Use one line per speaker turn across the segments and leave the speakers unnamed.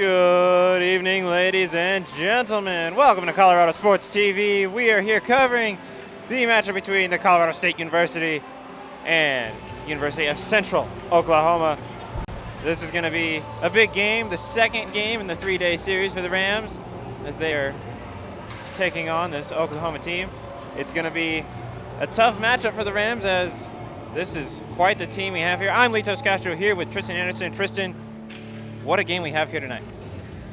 Good evening, ladies and gentlemen. Welcome to Colorado Sports TV. We are here covering the matchup between the Colorado State University and University of Central Oklahoma. This is going to be a big game, the second game in the three-day series for the Rams as they are taking on this Oklahoma team. It's going to be a tough matchup for the Rams as this is quite the team we have here. I'm Litos Castro here with Tristan Anderson. Tristan, what a game we have here tonight.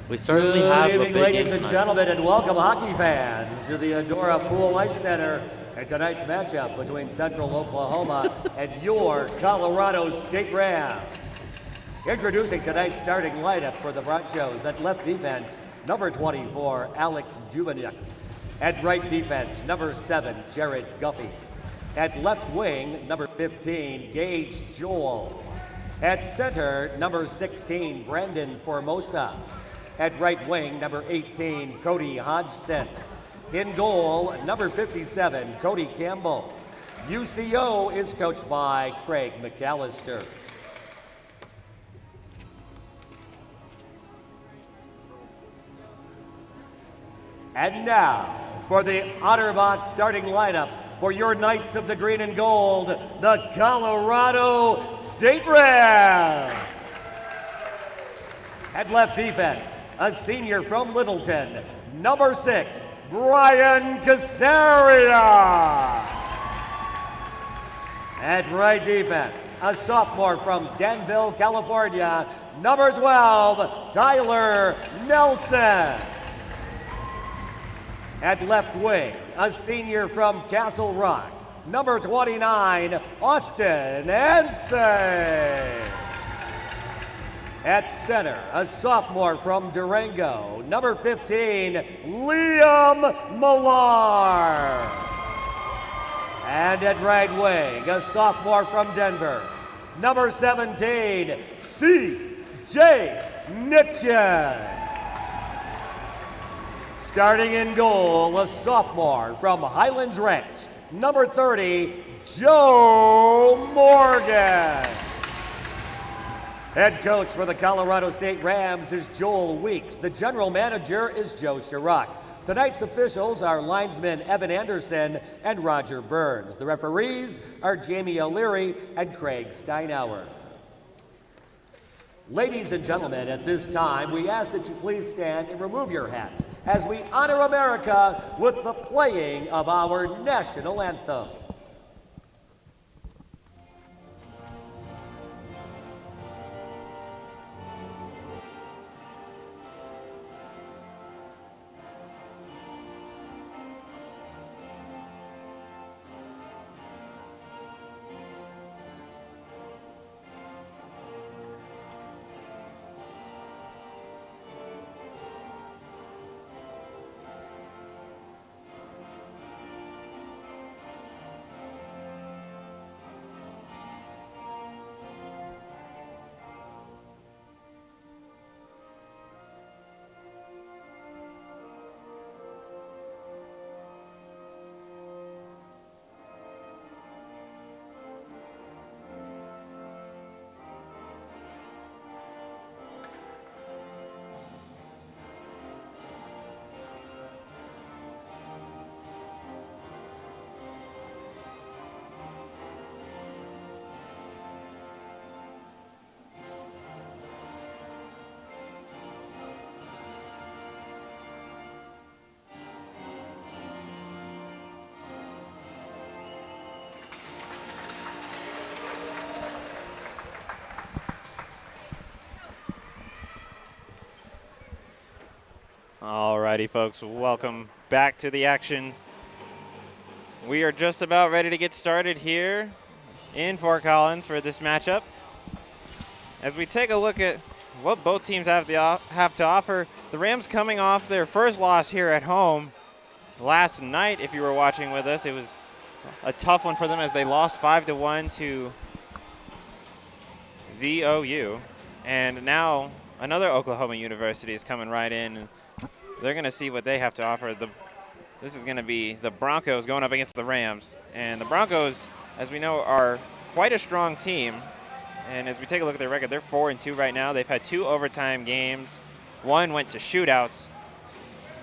We certainly have a big game
ladies and gentlemen, and welcome hockey fans to the Adora Pool Ice Center and tonight's matchup between Central Oklahoma and your Colorado State Rams. Introducing tonight's starting lineup for the Bronchos. At left defense, number 24, Alex Juveniuk. At right defense, number 7, Jared Guffey. At left wing, number 15, Gage Joel. At center, number 16, Brandon Formosa. At right wing, number 18, Cody Hodgson. In goal, number 57, Cody Campbell. UCO is coached by Craig McAllister. And now, for the OtterBox starting lineup for your Knights of the Green and Gold, the Colorado State Rams. At left defense, a senior from Littleton, number 6, Brian Casaria. At right defense, a sophomore from Danville, California, number 12, Tyler Nelson. At left wing, a senior from Castle Rock, number 29, Austin Ensign. At center, a sophomore from Durango, number 15, Liam Millar. And at right wing, a sophomore from Denver, number 17, C.J. Nitchen. Starting in goal, a sophomore from Highlands Ranch, number 30, Joe Morgan. Head coach for the Colorado State Rams is Joel Weeks. The general manager is Joe Chirac. Tonight's officials are linesmen Evan Anderson and Roger Burns. The referees are Jamie O'Leary and Craig Steinauer. Ladies and gentlemen, at this time, we ask that you please stand and remove your hats as we honor America with the playing of our national anthem.
Alrighty, folks, welcome back to the action. We are just about ready to get started here in Fort Collins for this matchup. As we take a look at what both teams have to offer, the Rams coming off their first loss here at home last night. If you were watching with us, it was a tough one for them as they lost 5-1 to VOU. And now another Oklahoma University is coming right in. They're going to see what they have to offer. This is going to be the Broncos going up against the Rams. And the Broncos, as we know, are quite a strong team. And as we take a look at their record, they're 4-2 right now. They've had 2 overtime games One went to shootouts.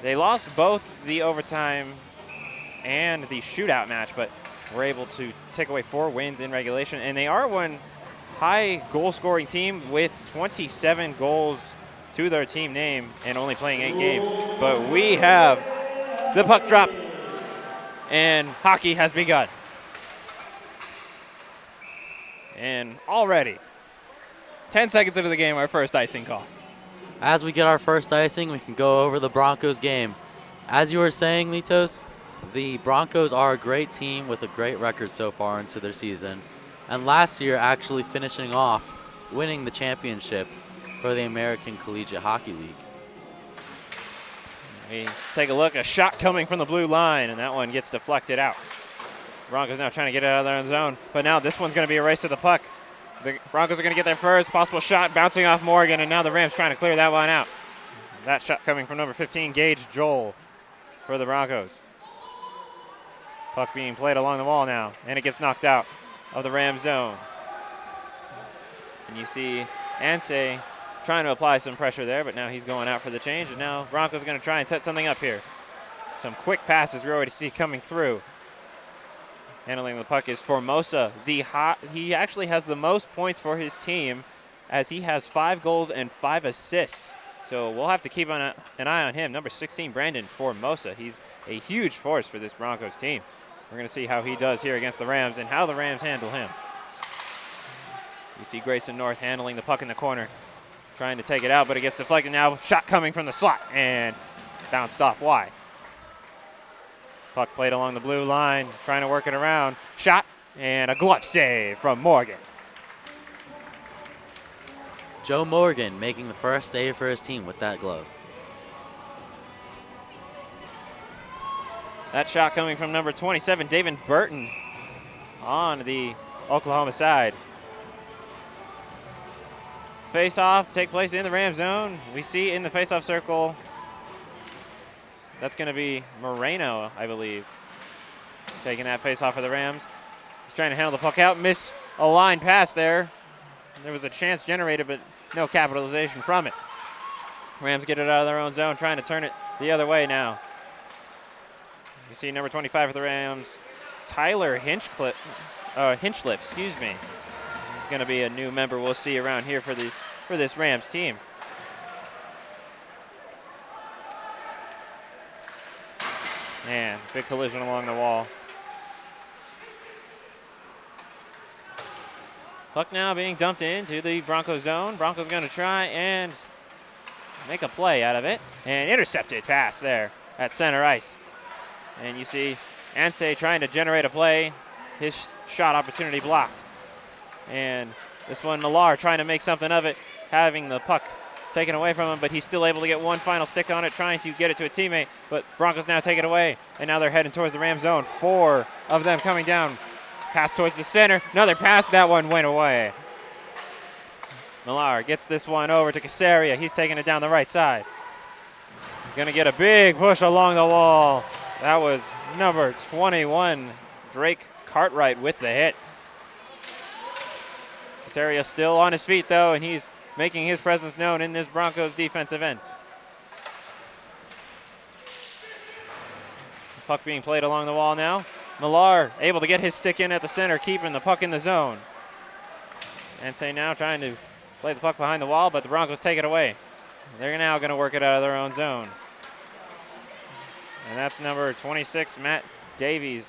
They lost both the overtime and the shootout match, but were able to take away 4 wins in regulation. And they are one high goal-scoring team with 27 goals to their team name and only playing 8 games. But we have the puck drop, and hockey has begun. And already, 10 seconds into the game, our first icing call.
As we get our first icing, we can go over the Broncos game. As you were saying, Litos, the Broncos are a great team with a great record so far into their season. And last year, actually finishing off winning the championship for the American Collegiate Hockey League.
We take a look, a shot coming from the blue line, and that one gets deflected out. Broncos now trying to get it out of their own zone, but now this one's going to be a race to the puck. The Broncos are going to get their first possible shot, bouncing off Morgan, and now the Rams trying to clear that one out. That shot coming from number 15, Gage Joel, for the Broncos. Puck being played along the wall now, and it gets knocked out of the Rams zone. And you see Ansay trying to apply some pressure there, but now he's going out for the change, and now Broncos are going to try and set something up here. Some quick passes we already see coming through. Handling the puck is Formosa. He actually has the most points for his team, as he has 5 goals and 5 assists. So we'll have to keep an eye on him. Number 16, Brandon Formosa. He's a huge force for this Broncos team. We're going to see how he does here against the Rams and how the Rams handle him. You see Grayson North handling the puck in the corner, trying to take it out, but it gets deflected now. Shot coming from the slot and bounced off wide. Puck played along the blue line, trying to work it around. Shot and a glove save from Morgan.
Joe Morgan making the first save for his team with that glove.
That shot coming from number 27, David Burton, on the Oklahoma side. Face-off take place in the Ram zone. We see in the face-off circle, that's going to be Moreno, I believe, taking that face-off for the Rams. He's trying to handle the puck out, miss a line pass there. There was a chance generated, but no capitalization from it. Rams get it out of their own zone, trying to turn it the other way now. You see number 25 for the Rams, Tyler Hinchcliffe, going to be a new member we'll see around here for this Rams team. Man, big collision along the wall. Puck now being dumped into the Broncos zone. Broncos going to try and make a play out of it. And intercepted pass there at center ice. And you see Ansay trying to generate a play. His shot opportunity blocked. And this one, Millar trying to make something of it, having the puck taken away from him, but he's still able to get one final stick on it, trying to get it to a teammate. But Broncos now take it away, and now they're heading towards the Ram zone. 4 of them coming down. Pass towards the center. Another pass. That one went away. Millar gets this one over to Casaria. He's taking it down the right side. Going to get a big push along the wall. That was number 21, Drake Cartwright, with the hit. Casaria still on his feet, though, and he's making his presence known in this Broncos defensive end. Puck being played along the wall now. Millar able to get his stick in at the center, keeping the puck in the zone. Ansay now trying to play the puck behind the wall, but the Broncos take it away. They're now going to work it out of their own zone. And that's number 26, Matt Davies,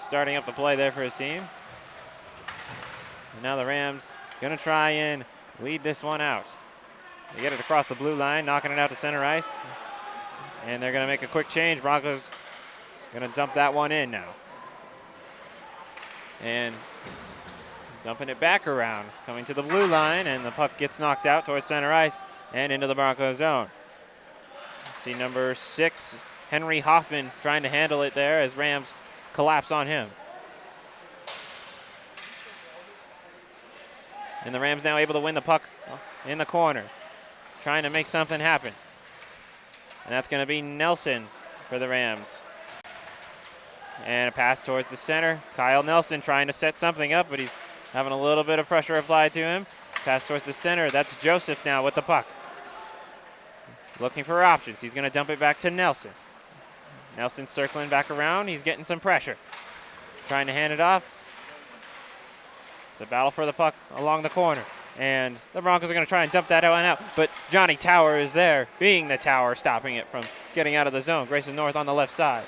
starting up the play there for his team. And now the Rams going to try and lead this one out. They get it across the blue line, knocking it out to center ice. And they're going to make a quick change. Broncos going to dump that one in now. And dumping it back around, coming to the blue line, and the puck gets knocked out towards center ice and into the Broncos zone. See number 6, Henry Hoffman, trying to handle it there as Rams collapse on him. And the Rams now able to win the puck in the corner, trying to make something happen. And that's going to be Nelson for the Rams. And a pass towards the center. Kyle Nelson trying to set something up, but he's having a little bit of pressure applied to him. Pass towards the center. That's Joseph now with the puck. looking for options. He's going to dump it back to Nelson. Nelson circling back around. He's getting some pressure. Trying to hand it off. It's a battle for the puck along the corner. And the Broncos are going to try and dump that one out. But Johnny Tower is there, being the Tower, stopping it from getting out of the zone. Grayson North on the left side.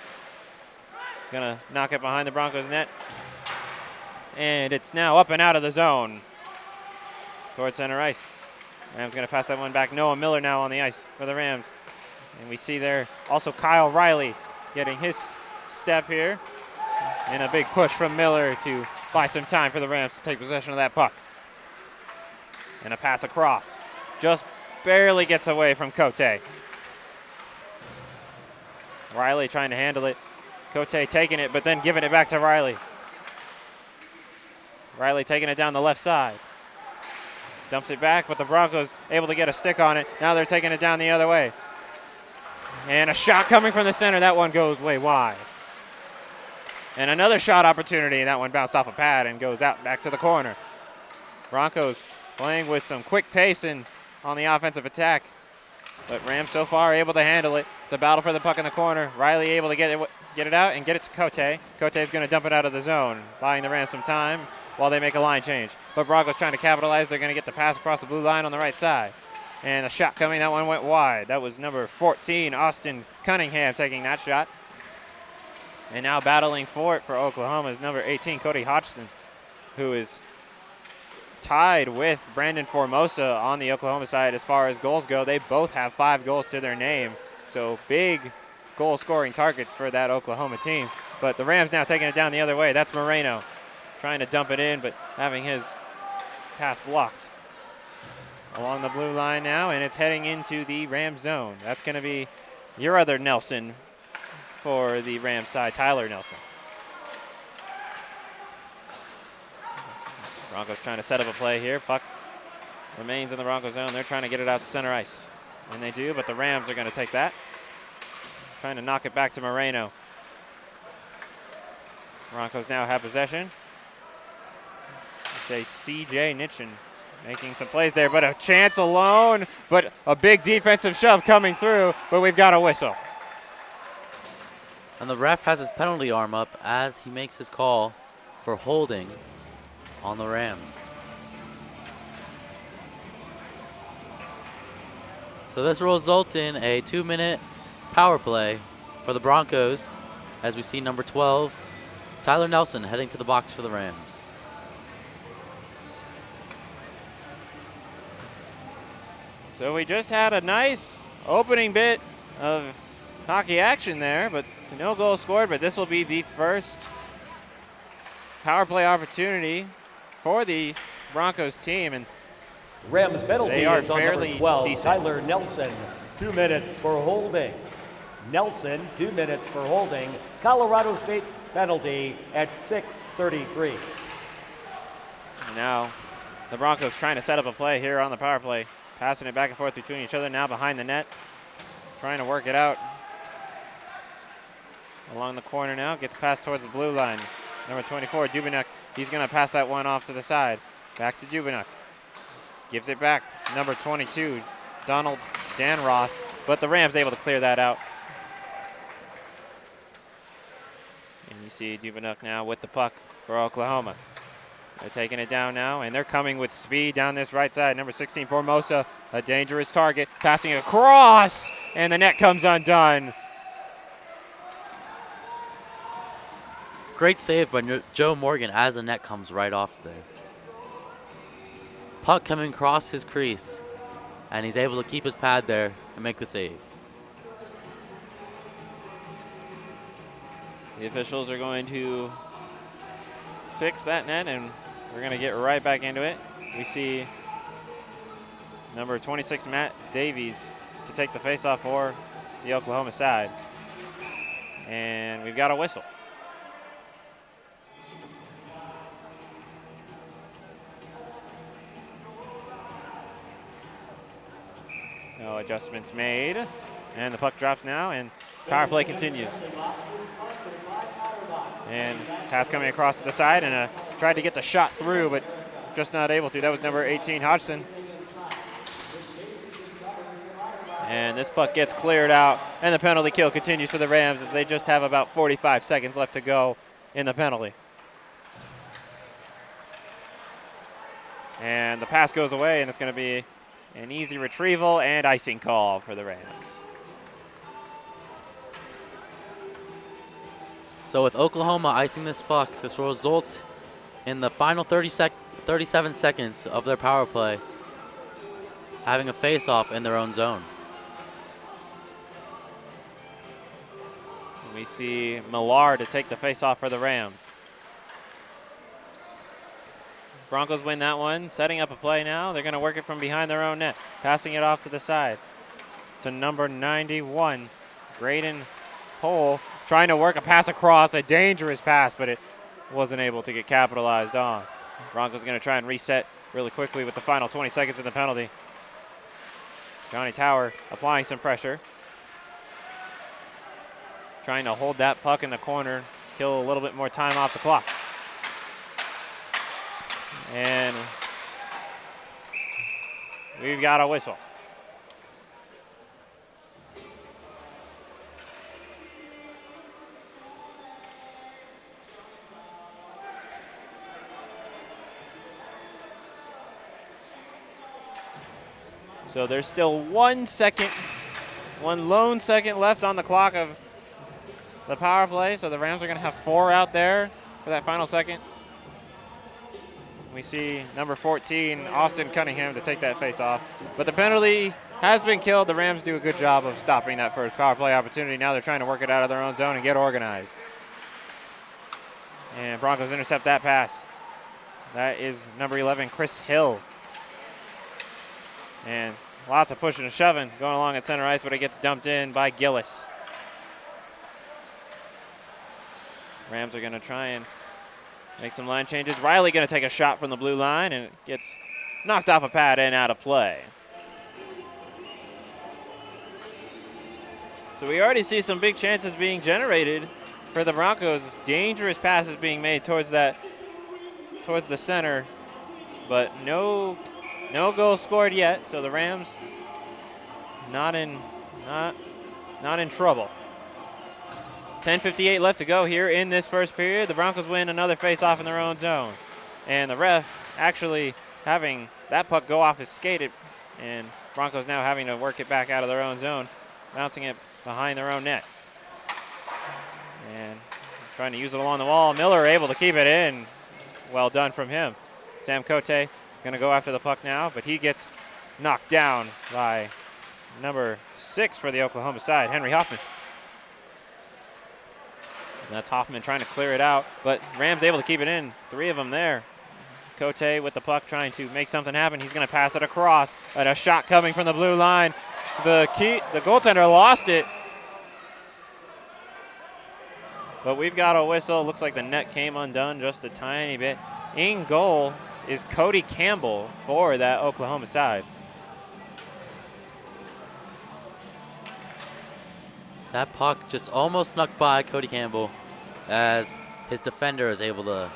Going to knock it behind the Broncos net. And it's now up and out of the zone. Towards center ice. Rams going to pass that one back. Noah Miller now on the ice for the Rams. And we see there also Kyle Riley getting his step here. And a big push from Miller to buy some time for the Rams to take possession of that puck. And a pass across. Just barely gets away from Cote. Riley trying to handle it. Cote taking it, but then giving it back to Riley. Riley taking it down the left side. Dumps it back, but the Broncos able to get a stick on it. Now they're taking it down the other way. And a shot coming from the center. That one goes way wide. And another shot opportunity. That one bounced off a pad and goes out back to the corner. Broncos playing with some quick pace on the offensive attack. But Rams so far able to handle it. It's a battle for the puck in the corner. Riley able to get it out and get it to Cote. Cote is going to dump it out of the zone, buying the Rams some time while they make a line change. But Broncos trying to capitalize. They're going to get the pass across the blue line on the right side. And a shot coming. That one went wide. That was number 14, Austin Cunningham, taking that shot. And now battling for it for Oklahoma is number 18, Cody Hodgson, who is tied with Brandon Formosa on the Oklahoma side as far as goals go. They both have 5 goals to their name. So big goal-scoring targets for that Oklahoma team. But the Rams now taking it down the other way. That's Moreno trying to dump it in, but having his pass blocked. Along the blue line now, and it's heading into the Rams zone. That's going to be your other Nelson for the Rams side, Tyler Nelson. Broncos trying to set up a play here. Puck remains in the Broncos zone. They're trying to get it out to center ice. And they do, but the Rams are going to take that. Trying to knock it back to Moreno. Broncos now have possession. Say C.J. Nitchin making some plays there, but a chance alone, but a big defensive shove coming through, but we've got a whistle.
And the ref has his penalty arm up as he makes his call for holding on the Rams. So this will result in a 2-minute power play for the Broncos as we see number 12, Tyler Nelson, heading to the box for the Rams.
So we just had a nice opening bit of hockey action there, but no goal scored, but this will be the first power play opportunity for the Broncos team. And
Rams penalty
they are
is on
fairly
number 12,
decent.
Tyler Nelson, 2 minutes for holding. Nelson, 2 minutes for holding. Colorado State penalty at 6:33.
Now the Broncos trying to set up a play here on the power play. Passing it back and forth between each other, now behind the net. Trying to work it out. Along the corner now, gets passed towards the blue line. Number 24, Dubinuk, he's going to pass that one off to the side. Back to Dubinuk. Gives it back. Number 22, Donald Danroth, but the Rams able to clear that out. And you see Dubinuk now with the puck for Oklahoma. They're taking it down now, and they're coming with speed down this right side. Number 16, Formosa, a dangerous target, passing across, and the net comes undone.
Great save by Joe Morgan as the net comes right off there. Puck coming across his crease, and he's able to keep his pad there and make the save.
The officials are going to fix that net, and we're going to get right back into it. We see number 26, Matt Davies, to take the faceoff for the Oklahoma side. And we've got a whistle. No adjustments made. And the puck drops now, and power play continues. And pass coming across to the side, and tried to get the shot through, but just not able to. That was number 18, Hodgson. And this puck gets cleared out, and the penalty kill continues for the Rams as they just have about 45 seconds left to go in the penalty. And the pass goes away, and it's going to be an easy retrieval and icing call for the Rams.
So with Oklahoma icing this puck, this will result in the final 37 seconds of their power play having a face-off in their own zone.
We see Millar to take the face-off for the Rams. Broncos win that one, setting up a play now. They're going to work it from behind their own net, passing it off to the side to number 91, Graydon Pohl, trying to work a pass across, a dangerous pass, but it wasn't able to get capitalized on. Broncos going to try and reset really quickly with the final 20 seconds of the penalty. Johnny Tower applying some pressure, trying to hold that puck in the corner, kill a little bit more time off the clock. And we've got a whistle. So there's still 1 second, one lone second left on the clock of the power play. So the Rams are going to have 4 out there for that final second. We see number 14, Austin Cunningham, to take that face off. But the penalty has been killed. The Rams do a good job of stopping that first power play opportunity. Now they're trying to work it out of their own zone and get organized. And Broncos intercept that pass. That is number 11, Chris Hill. And lots of pushing and shoving going along at center ice, but it gets dumped in by Gillis. Rams are going to try and make some line changes. Riley going to take a shot from the blue line, and it gets knocked off a pad and out of play. So we already see some big chances being generated for the Broncos. Dangerous passes being made towards the center, but no goal scored yet. So the Rams not in trouble. 10:58 left to go here in this first period. The Broncos win another face-off in their own zone. And the ref actually having that puck go off his skate, and Broncos now having to work it back out of their own zone, bouncing it behind their own net. And trying to use it along the wall. Miller able to keep it in. Well done from him. Sam Cote going to go after the puck now, but he gets knocked down by number 6 for the Oklahoma side, Henry Hoffman. And that's Hoffman trying to clear it out, but Rams able to keep it in. 3 of them there. Cote with the puck trying to make something happen. He's going to pass it across, and a shot coming from the blue line. The goaltender lost it, but we've got a whistle. Looks like the net came undone just a tiny bit. In goal is Cody Campbell for that Oklahoma side.
That puck just almost snuck by Cody Campbell as his defender is able to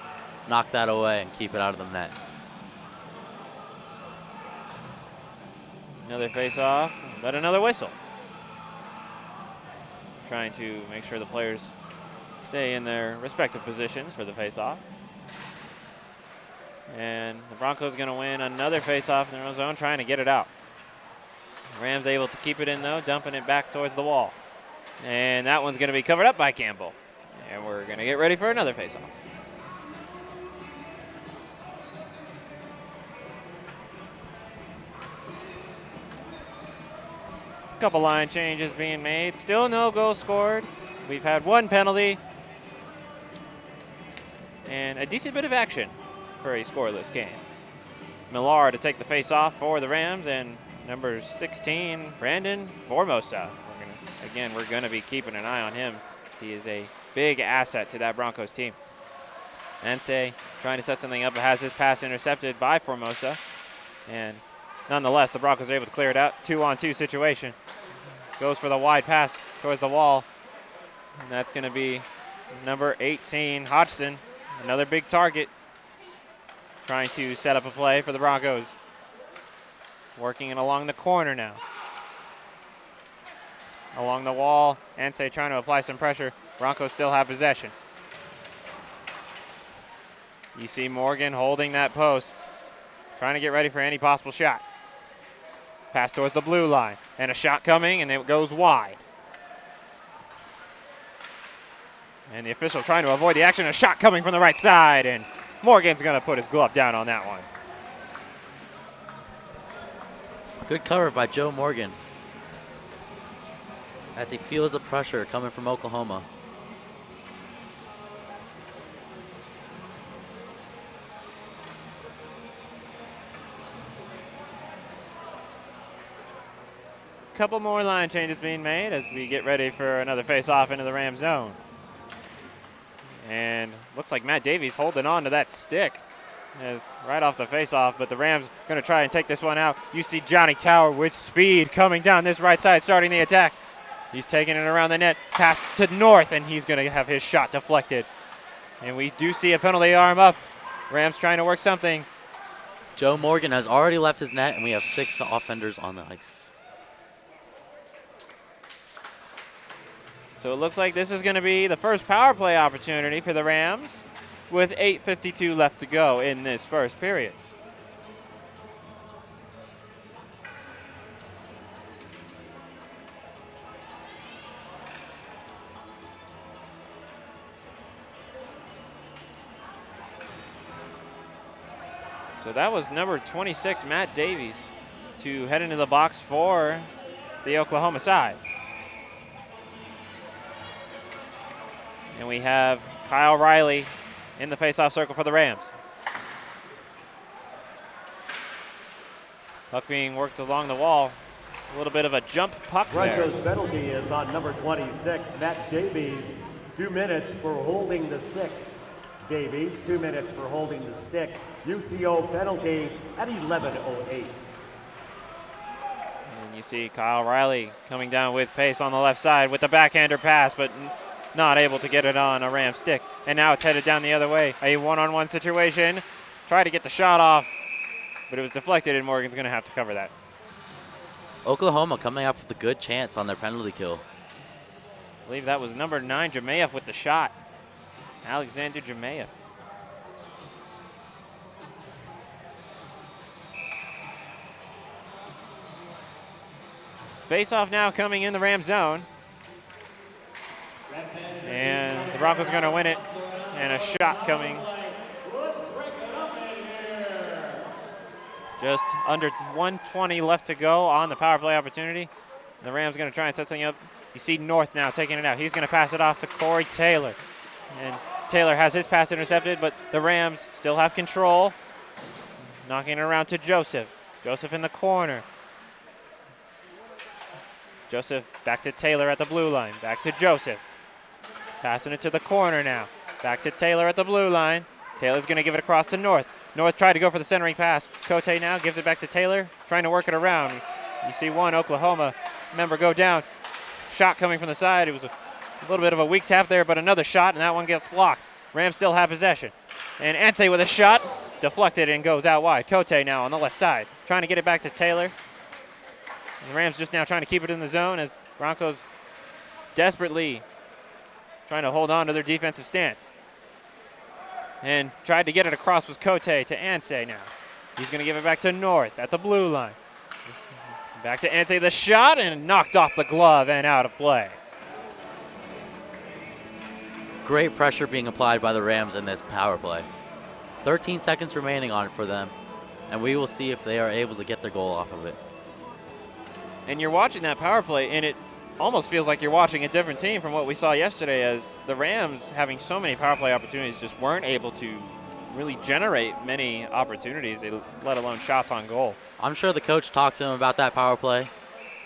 knock that away and keep it out of the net.
Another face-off, but another whistle. Trying to make sure the players stay in their respective positions for the face-off. And the Broncos going to win another face-off in their own zone, trying to get it out. Rams able to keep it in, though, dumping it back towards the wall. And that one's going to be covered up by Campbell. And we're going to get ready for another face-off. Couple line changes being made. Still no goal scored. We've had 1 penalty. And a decent bit of action for a scoreless game. Millar to take the face-off for the Rams, and number 16, Brandon Formosa. We're going to be keeping an eye on him. He is a big asset to that Broncos team. Ensei trying to set something up, but has his pass intercepted by Formosa. And nonetheless, the Broncos are able to clear it out. 2-on-2 situation. Goes for the wide pass towards the wall. And that's going to be number 18, Hodgson. Another big target. Trying to set up a play for the Broncos. Working it along the corner now. along the wall. Ansay trying to apply some pressure. Broncos still have possession. You see Morgan holding that post, trying to get ready for any possible shot. Pass towards the blue line, and a shot coming, and it goes wide. And the official trying to avoid the action. A shot coming from the right side, and Morgan's going to put his glove down on that one.
Good cover by Joe Morgan as he feels the pressure coming from Oklahoma.
Couple more line changes being made as we get ready for another face-off into the Ram zone. And looks like Matt Davies holding on to that stick as right off the face-off, but the Rams going to try and take this one out. You see Johnny Tower with speed coming down this right side, starting the attack. He's taking it around the net, pass to North, and he's going to have his shot deflected. And we do see a penalty arm up. Rams trying to work something.
Joe Morgan has already left his net, and we have 6 offenders on the ice.
So it looks like this is going to be the first power play opportunity for the Rams with 8:52 left to go in this first period. So that was number 26, Matt Davies, to head into the box for the Oklahoma side. And we have Kyle Riley in the faceoff circle for the Rams. Puck being worked along the wall. A little bit of a jump puck there.
Rancho's penalty is on number 26, Matt Davies. 2 minutes for holding the stick. Davies, 2 minutes for holding the stick. UCO penalty at 11:08.
And you see Kyle Riley coming down with pace on the left side with the backhander pass, but not able to get it on a Ram stick. And now it's headed down the other way. A one-on-one situation. Try to get the shot off, but it was deflected, and Morgan's going to have to cover that.
Oklahoma coming up with a good chance on their penalty kill.
I believe that was number 9, Jemayev, with the shot. Alexander Jemayev. Face-off now coming in the Ram zone. And the Broncos are going to win it. And a shot coming. Just under 1:20 left to go on the power play opportunity. The Rams going to try and set something up. You see North now taking it out. He's going to pass it off to Corey Taylor. And Taylor has his pass intercepted, but the Rams still have control. Knocking it around to Joseph. Joseph in the corner. Joseph back to Taylor at the blue line. Back to Joseph. Passing it to the corner now. Back to Taylor at the blue line. Taylor's going to give it across to North. North tried to go for the centering pass. Cote now gives it back to Taylor, trying to work it around. You see one Oklahoma member go down. Shot coming from the side. It was a little bit of a weak tap there, but another shot, and that one gets blocked. Rams still have possession. And Ansay with a shot, deflected and goes out wide. Cote now on the left side, trying to get it back to Taylor. And the Rams just now trying to keep it in the zone as Broncos desperately trying to hold on to their defensive stance. And tried to get it across was Cote to Ansay now. He's going to give it back to North at the blue line. Back to Ansay, the shot, and knocked off the glove and out of play.
Great pressure being applied by the Rams in this power play. 13 seconds remaining on it for them, and we will see if they are able to get their goal off of it.
And you're watching that power play, and it almost feels like you're watching a different team from what we saw yesterday, as the Rams, having so many power play opportunities, just weren't able to really generate many opportunities, let alone shots on goal.
I'm sure the coach talked to him about that power play.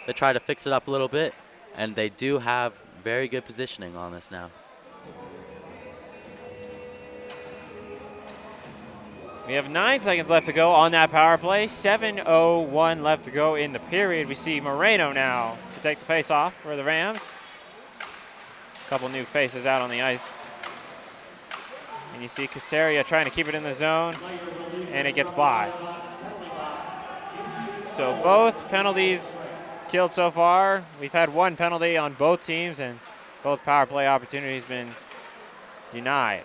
They tried to fix it up a little bit, and they do have very good positioning on this now.
We have 9 seconds left to go on that power play. 7:01 left to go in the period. We see Moreno now to take the face off for the Rams. A couple new faces out on the ice. And you see Casaria trying to keep it in the zone, and it gets by. So both penalties killed so far. We've had one penalty on both teams, and both power play opportunities been denied.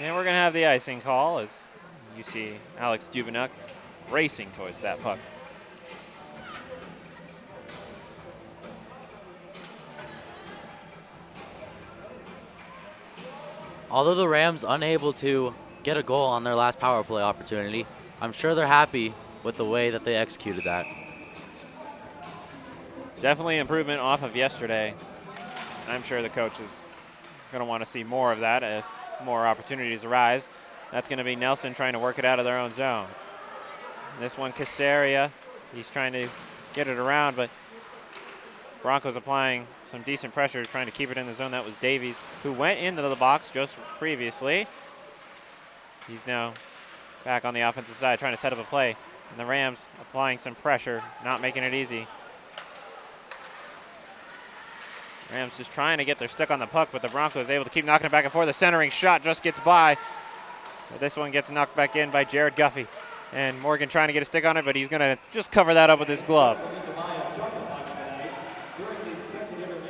And we're going to have the icing call as you see Alex Dubanuk racing towards that puck.
Although the Rams unable to get a goal on their last power play opportunity, I'm sure they're happy with the way that they executed that.
Definitely improvement off of yesterday. I'm sure the coach is going to want to see more of that if more opportunities arise. That's going to be Nelson trying to work it out of their own zone. This one, Casaria, he's trying to get it around, but Broncos applying some decent pressure, trying to keep it in the zone. That was Davies, who went into the box just previously. He's now back on the offensive side, trying to set up a play. And the Rams applying some pressure, not making it easy. Rams just trying to get their stick on the puck, but the Broncos able to keep knocking it back and forth. The centering shot just gets by. But this one gets knocked back in by Jared Guffey. And Morgan trying to get a stick on it, but he's going to just cover that up with his glove.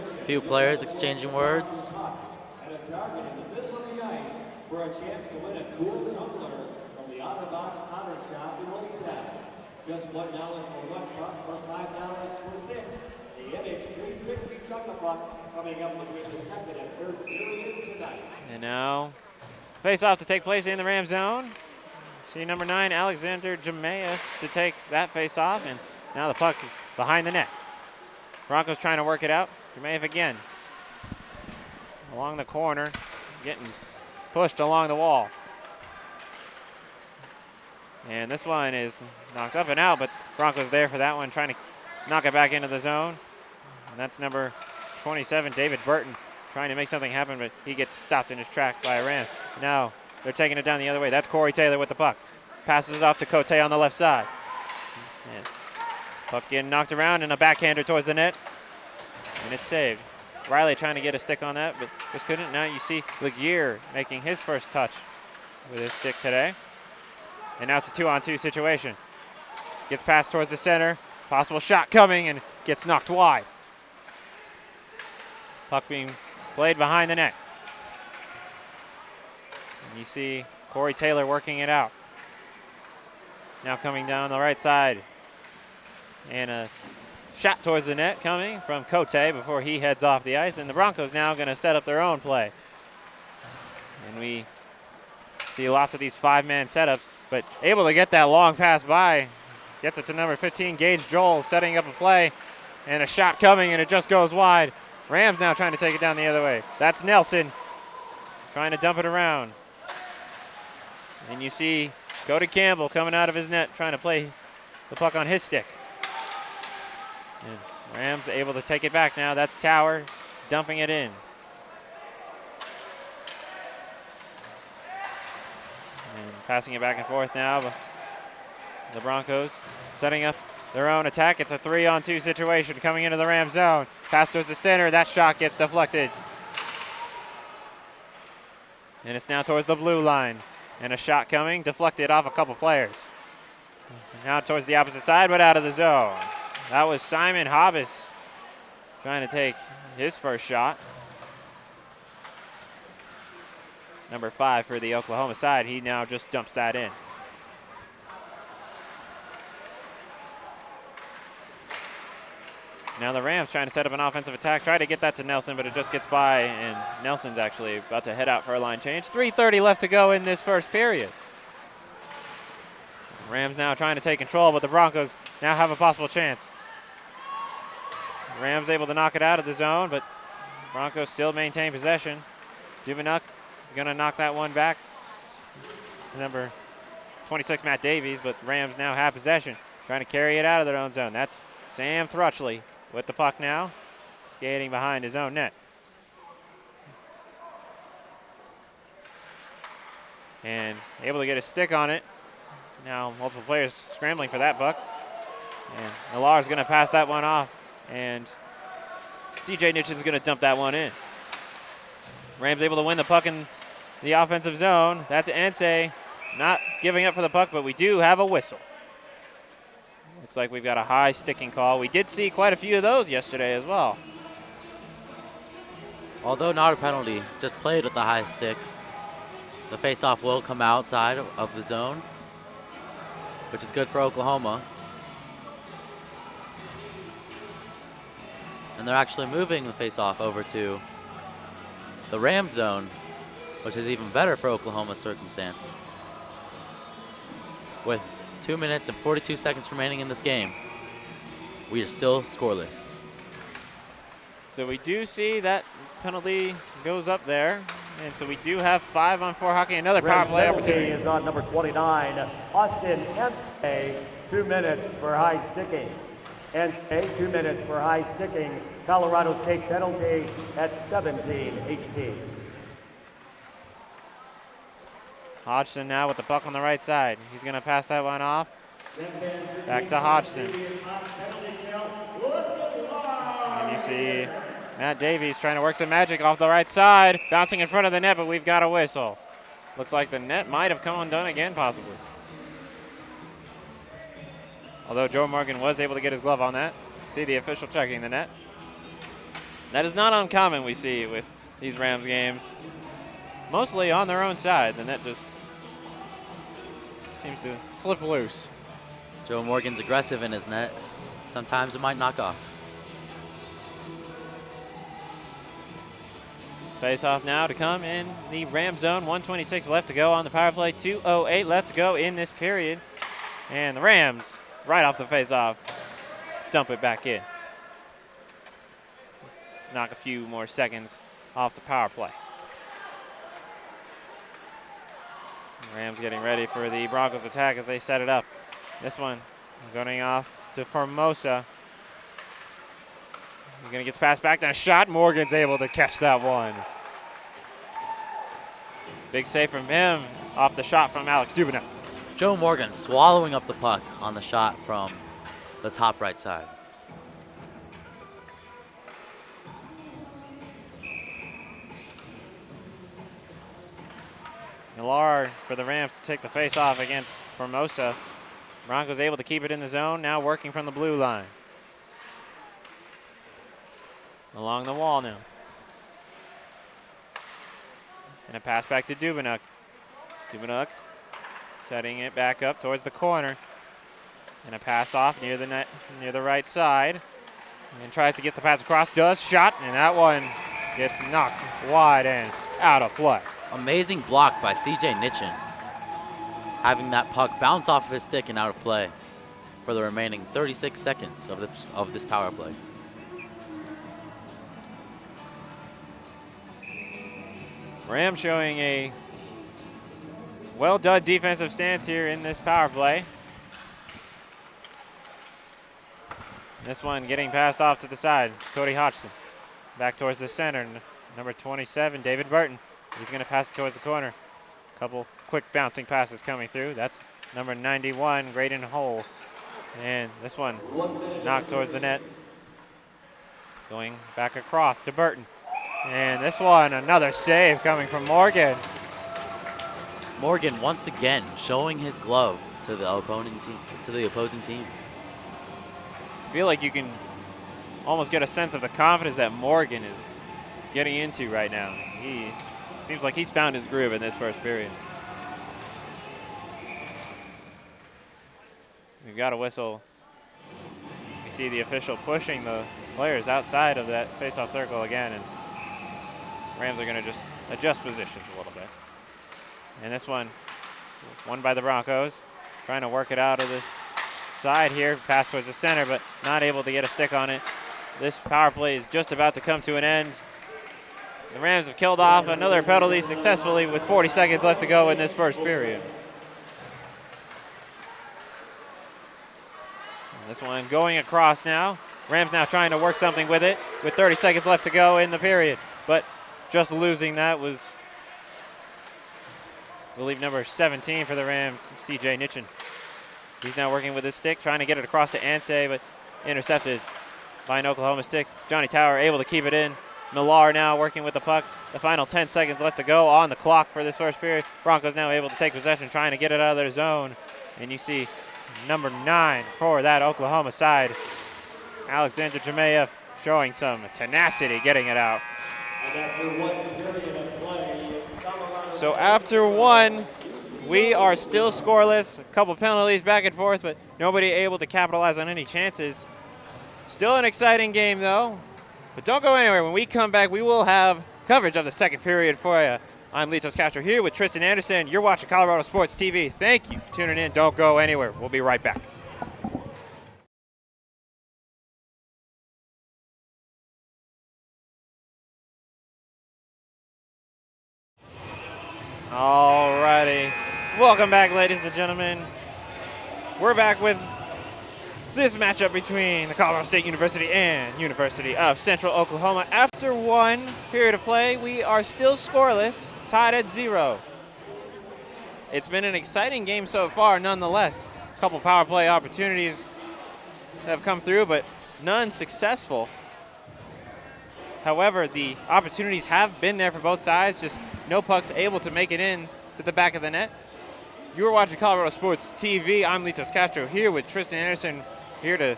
A few players exchanging words.
And a target in the middle of the ice for a chance to win a cool tumbler from the Outer Box Auto Shop in Old Town. Just $1 for one puck or $5 for six. The NH360 Chuck Puck coming up between the second and third period tonight.
And now, face-off to take place in the Ram zone. See number 9, Alexander Jemea, to take that face-off, and now the puck is behind the net. Broncos trying to work it out. Jemea again. Along the corner, getting pushed along the wall. And this one is knocked up and out, but Broncos there for that one, trying to knock it back into the zone. And that's number 27, David Burton, trying to make something happen, but he gets stopped in his track by a Ram. Now they're taking it down the other way. That's Corey Taylor with the puck. Passes it off to Cote on the left side. And puck getting knocked around and a backhander towards the net. And it's saved. Riley trying to get a stick on that, but just couldn't. Now you see Laguerre making his first touch with his stick today. And now it's a 2-on-2 situation. Gets passed towards the center. Possible shot coming and gets knocked wide. Puck being played behind the net. And you see Corey Taylor working it out. Now coming down the right side. And a shot towards the net coming from Cote before he heads off the ice. And the Broncos now going to set up their own play. And we see lots of these 5-man setups, but able to get that long pass by. Gets it to number 15, Gage Joel, setting up a play. And a shot coming, and it just goes wide. Rams now trying to take it down the other way. That's Nelson trying to dump it around. And you see Cody Campbell coming out of his net, trying to play the puck on his stick. And Rams able to take it back now. That's Tower dumping it in. And passing it back and forth now. The Broncos setting up their own attack. It's a 3-on-2 situation coming into the Rams zone. Pass towards the center. That shot gets deflected. And it's now towards the blue line. And a shot coming, deflected off a couple players. Now towards the opposite side, but out of the zone. That was Simon Hobbs trying to take his first shot. Number 5 for the Oklahoma side. He now just dumps that in. Now the Rams trying to set up an offensive attack. Try to get that to Nelson, but it just gets by, and Nelson's actually about to head out for a line change. 3:30 left to go in this first period. Rams now trying to take control, but the Broncos now have a possible chance. Rams able to knock it out of the zone, but Broncos still maintain possession. Dubanuk is going to knock that one back. Number 26, Matt Davies, but Rams now have possession. Trying to carry it out of their own zone. That's Sam Thrutchley with the puck now, skating behind his own net. And able to get a stick on it. Now multiple players scrambling for that puck. And Millar's going to pass that one off. And CJ Nitchin's going to dump that one in. Rams able to win the puck in the offensive zone. That's Ense not giving up for the puck, but we do have a whistle. Looks like we've got a high sticking call. We did see quite a few of those yesterday as well.
Although not a penalty, just played with the high stick. The faceoff will come outside of the zone, which is good for Oklahoma. And they're actually moving the faceoff over to the Ram zone, which is even better for Oklahoma's circumstance. With 2 minutes and 42 seconds remaining in this game, we are still scoreless.
So we do see that penalty goes up there. And so we do have 5-on-4 hockey. Another power play opportunity
is on number 29, Austin Hempstay, 2 minutes for high sticking. Hempstay, 2 minutes for high sticking. Colorado State penalty at 17-18.
Hodgson now with the puck on the right side. He's going to pass that one off. Back to Hodgson. And you see Matt Davies trying to work some magic off the right side, bouncing in front of the net, but we've got a whistle. Looks like the net might have come undone again, possibly. Although Joe Morgan was able to get his glove on that. See the official checking the net. That is not uncommon we see with these Rams games. Mostly on their own side. The net just seems to slip loose.
Joe Morgan's aggressive in his net. Sometimes it might knock off.
Face-off now to come in the Ram zone. 1:26 left to go on the power play. 2:08 left to go in this period. And the Rams, right off the face-off, dump it back in. Knock a few more seconds off the power play. The Rams getting ready for the Broncos attack as they set it up. This one going off to Formosa. He's going to get passed back down. Shot. Morgan's able to catch that one. Big save from him off the shot from Alex Dubina.
Joe Morgan swallowing up the puck on the shot from the top right side.
Millar for the Rams to take the face off against Formosa. Broncos able to keep it in the zone, now working from the blue line. Along the wall now. And a pass back to Dubinuk. Dubinuk setting it back up towards the corner. And a pass off near the net, near the right side. And tries to get the pass across, does, shot, and that one gets knocked wide and out of play.
Amazing block by CJ Nitchin. Having that puck bounce off of his stick and out of play for the remaining 36 seconds of this power play.
Rams showing a well-done defensive stance here in this power play. This one getting passed off to the side. Cody Hodgson back towards the center. Number 27, David Burton. He's going to pass it towards the corner. Couple quick bouncing passes coming through. That's number 91, Graydon Hole. And this one knocked towards the net. Going back across to Burton. And this one, another save coming from Morgan.
Morgan once again showing his glove to the opposing team.
I feel like you can almost get a sense of the confidence that Morgan is getting into right now. He seems like he's found his groove in this first period. We've got a whistle. You see the official pushing the players outside of that face-off circle again, and Rams are going to just adjust positions a little bit. And this one, won by the Broncos, trying to work it out of this side here, pass towards the center, but not able to get a stick on it. This power play is just about to come to an end. The Rams have killed off another penalty successfully with 40 seconds left to go in this first period. And this one going across now. Rams now trying to work something with it with 30 seconds left to go in the period. But just losing that was, I believe, number 17 for the Rams, CJ Nitchin. He's now working with his stick, trying to get it across to Ansay, but intercepted by an Oklahoma stick. Johnny Tower able to keep it in. Millar now working with the puck. The final 10 seconds left to go on the clock for this first period. Broncos now able to take possession, trying to get it out of their zone. And you see number 9 for that Oklahoma side. Alexander Jemayev showing some tenacity, getting it out. So after one, we are still scoreless. A couple penalties back and forth, but nobody able to capitalize on any chances. Still an exciting game, though. But don't go anywhere. When we come back, we will have coverage of the second period for you. I'm Litos Castro here with Tristan Anderson. You're watching Colorado Sports TV. Thank you for tuning in. Don't go anywhere. We'll be right back. Alrighty. Welcome back, ladies and gentlemen. We're back with this matchup between the Colorado State University and University of Central Oklahoma. After one period of play, we are still scoreless, tied at 0. It's been an exciting game so far, nonetheless. A couple power play opportunities have come through, but none successful. However, the opportunities have been there for both sides, just no pucks able to make it in to the back of the net. You are watching Colorado Sports TV. I'm Litos Castro here with Tristan Anderson, here to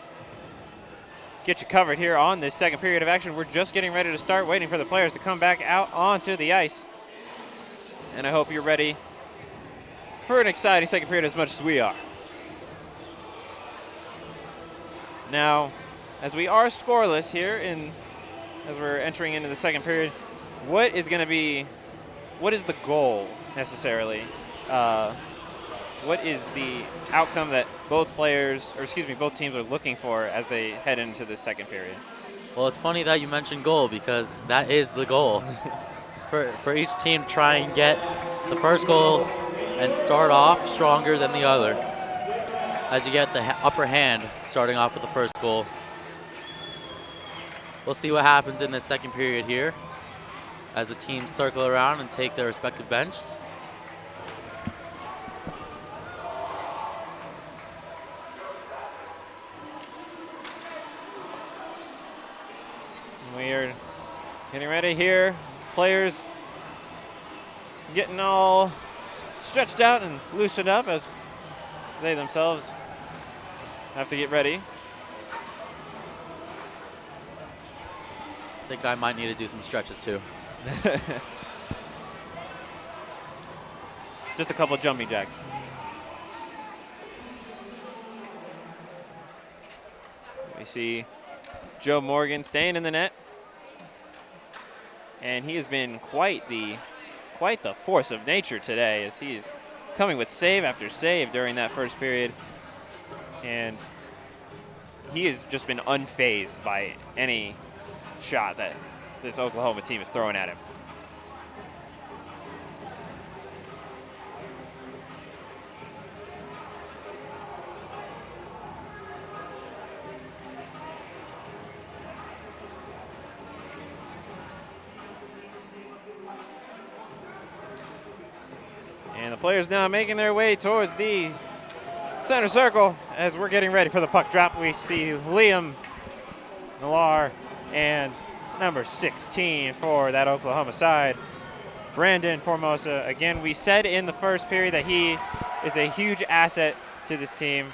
get you covered here on this second period of action. We're just getting ready to start, waiting for the players to come back out onto the ice. And I hope you're ready for an exciting second period as much as we are. Now, as we are scoreless here, as we're entering into the second period, what is the goal necessarily? What is the outcome that both teams are looking for as they head into the second period?
Well, it's funny that you mentioned goal because that is the goal. for each team, try and get the first goal and start off stronger than the other as you get the upper hand starting off with the first goal. We'll see what happens in the second period here as the teams circle around and take their respective benches.
We are getting ready here. Players getting all stretched out and loosened up as they themselves have to get ready.
I think I might need to do some stretches too.
Just a couple of jumping jacks. We see Joe Morgan staying in the net. And he has been quite the force of nature today as he is coming with save after save during that first period. And he has just been unfazed by any shot that this Oklahoma team is throwing at him. And the players now making their way towards the center circle as we're getting ready for the puck drop. We see Liam Millar and number 16 for that Oklahoma side, Brandon Formosa. Again, we said in the first period that he is a huge asset to this team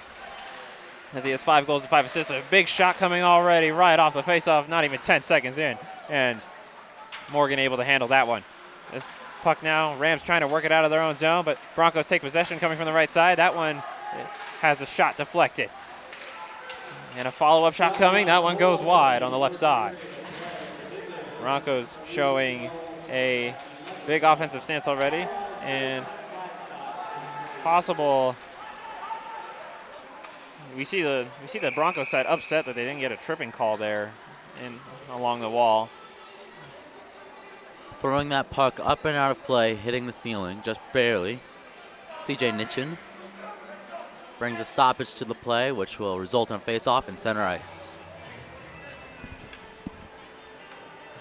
as he has 5 goals and 5 assists. A big shot coming already right off the faceoff, not even 10 seconds in, and Morgan able to handle that one. This puck now, Rams trying to work it out of their own zone, but Broncos take possession coming from the right side. That one has a shot deflected. And a follow-up shot coming. That one goes wide on the left side. Broncos showing a big offensive stance already, and possible. We see the Broncos side upset that they didn't get a tripping call there along the wall.
Throwing that puck up and out of play, hitting the ceiling just barely. CJ Nitchin brings a stoppage to the play, which will result in a face-off in center ice.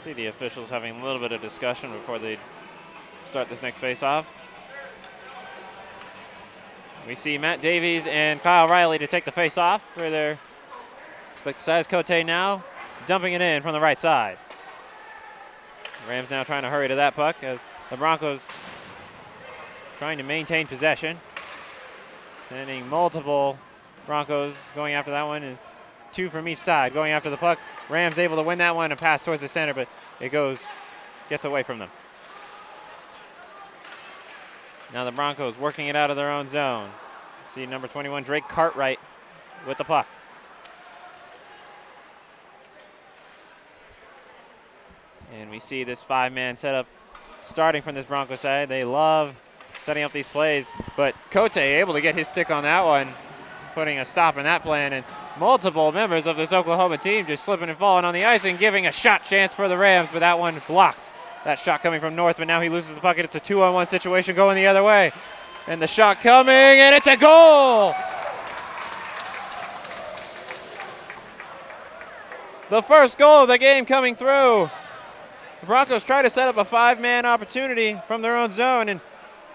See the officials having a little bit of discussion before they start this next face-off. We see Matt Davies and Kyle Riley to take the face-off for their respective sides. Cote now dumping it in from the right side. Rams now trying to hurry to that puck as the Broncos trying to maintain possession. Sending multiple Broncos going after that one, and 2 from each side going after the puck. Rams able to win that one and pass towards the center, but it gets away from them. Now the Broncos working it out of their own zone. See number 21, Drake Cartwright, with the puck. And we see this 5-man setup starting from this Broncos side. They love setting up these plays, but Cote able to get his stick on that one, putting a stop in that plan, and multiple members of this Oklahoma team just slipping and falling on the ice and giving a shot chance for the Rams, but that one blocked. That shot coming from North, but now he loses the puck. It's a 2-on-1 situation going the other way. And the shot coming, and it's a goal! The first goal of the game coming through. The Broncos try to set up a 5-man opportunity from their own zone, and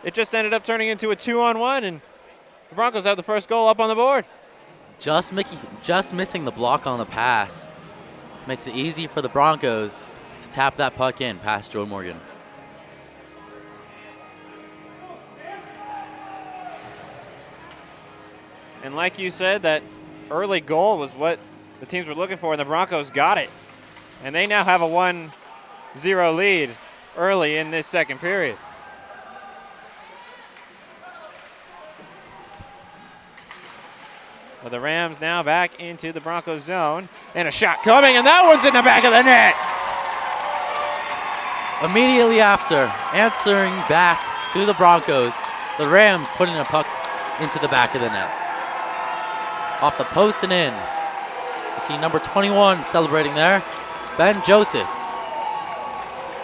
it just ended up turning into a 2-on-1, and the Broncos have the first goal up on the board.
Just missing the block on the pass makes it easy for the Broncos to tap that puck in past Joe Morgan.
And like you said, that early goal was what the teams were looking for, and the Broncos got it. And they now have a 1-0 lead early in this second period. But the Rams now back into the Broncos zone, and a shot coming, and that one's in the back of the net.
Immediately after answering back to the Broncos, the Rams putting a puck into the back of the net. Off the post and in. You see number 21 celebrating there. Ben Joseph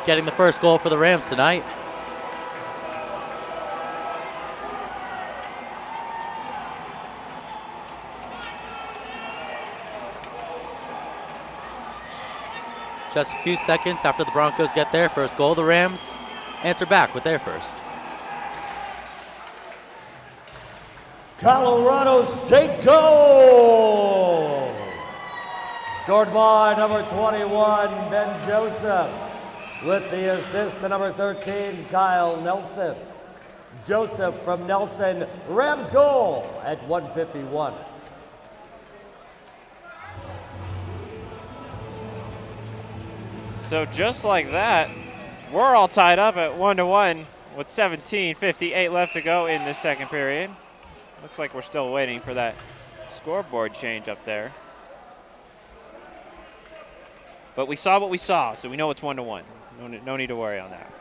getting the first goal for the Rams tonight. Just a few seconds after the Broncos get their first goal, the Rams answer back with their first.
Colorado State goal! Scored by number 21, Ben Joseph, with the assist to number 13, Kyle Nelson. Joseph from Nelson, Rams goal at 1:51.
So just like that, we're all tied up at 1-1 with 17:58 left to go in this second period. Looks like we're still waiting for that scoreboard change up there. But we saw what we saw, so we know it's 1-1. No need to worry on that.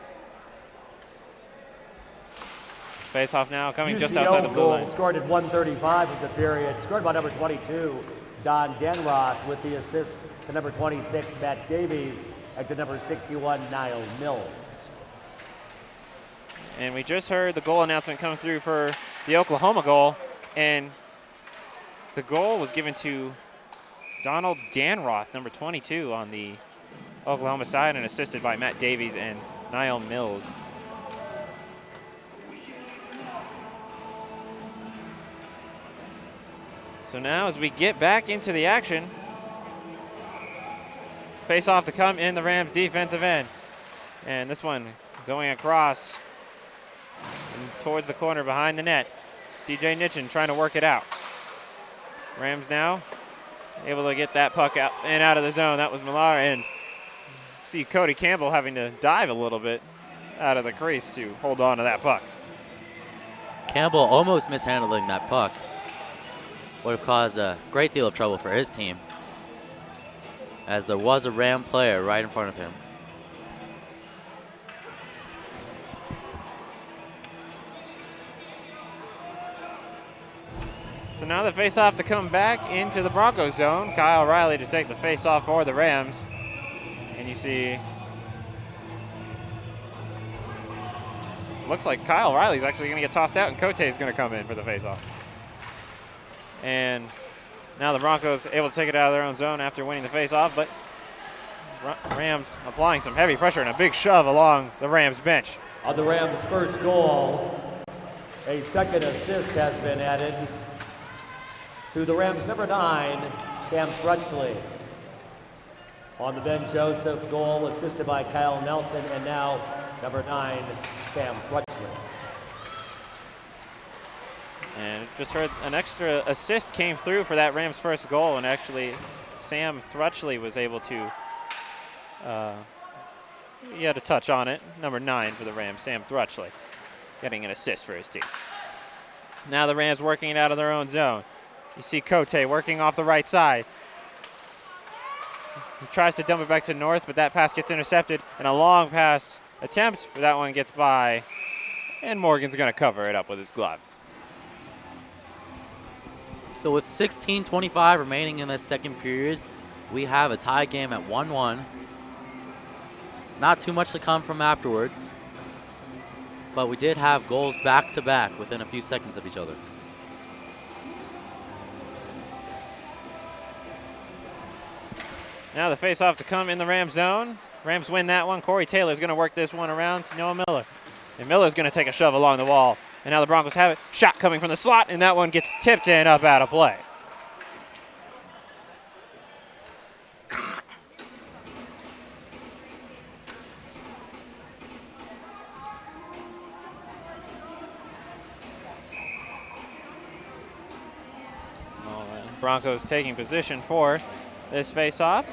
Face off now, coming just outside the blue line.
Scored at 1:35 of the period. Scored by number 22, Don Denroth, with the assist to number 26, Matt Davies, and to number 61, Niall Mills.
And we just heard the goal announcement come through for the Oklahoma goal, and the goal was given to Donald Danroth, number 22 on the Oklahoma side, and assisted by Matt Davies and Niall Mills. So now as we get back into the action, face off to come in the Rams defensive end. And this one going across and towards the corner behind the net. CJ Nitchin trying to work it out. Rams now able to get that puck out and out of the zone. That was Millar, and see Cody Campbell having to dive a little bit out of the crease to hold on to that puck.
Campbell almost mishandling that puck. Would have caused a great deal of trouble for his team, as there was a Ram player right in front of him.
So now the face-off to come back into the Broncos zone. Kyle Riley to take the face-off for the Rams. And you see, looks like Kyle Riley's actually going to get tossed out, and Cote is going to come in for the face-off. And now the Broncos able to take it out of their own zone after winning the face-off, but Rams applying some heavy pressure and a big shove along the Rams bench.
On the Rams' first goal, a second assist has been added to the Rams' number 9, Sam Thrutchley. On the Ben Joseph goal, assisted by Kyle Nelson, and now number 9, Sam Thrutchley.
And just heard an extra assist came through for that Rams first goal, and actually Sam Thrutchley was able to, he had a touch on it. Number 9 for the Rams, Sam Thrutchley, getting an assist for his team. Now the Rams working it out of their own zone. You see Cote working off the right side. He tries to dump it back to North, but that pass gets intercepted, and a long pass attempt, but that one gets by, and Morgan's going to cover it up with his glove.
So with 16:25 remaining in this second period, we have a tie game at 1-1. Not too much to come from afterwards, but we did have goals back-to-back within a few seconds of each other.
Now the face-off to come in the Rams zone. Rams win that one. Corey Taylor's going to work this one around to Noah Miller. And Miller's going to take a shove along the wall. And now the Broncos have it. Shot coming from the slot, and that one gets tipped in up out of play. Broncos taking position for this face-off.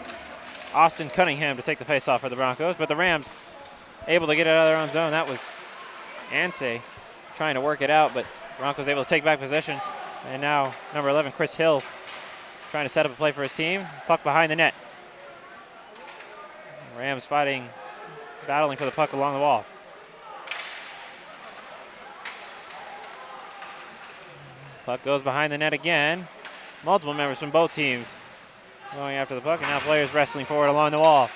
Austin Cunningham to take the face-off for the Broncos, but the Rams able to get it out of their own zone. That was Ansay trying to work it out, but Broncos able to take back possession. And now number 11, Chris Hill, trying to set up a play for his team. Puck behind the net. Rams battling for the puck along the wall. Puck goes behind the net again. Multiple members from both teams going after the puck, and now players wrestling forward along the wall.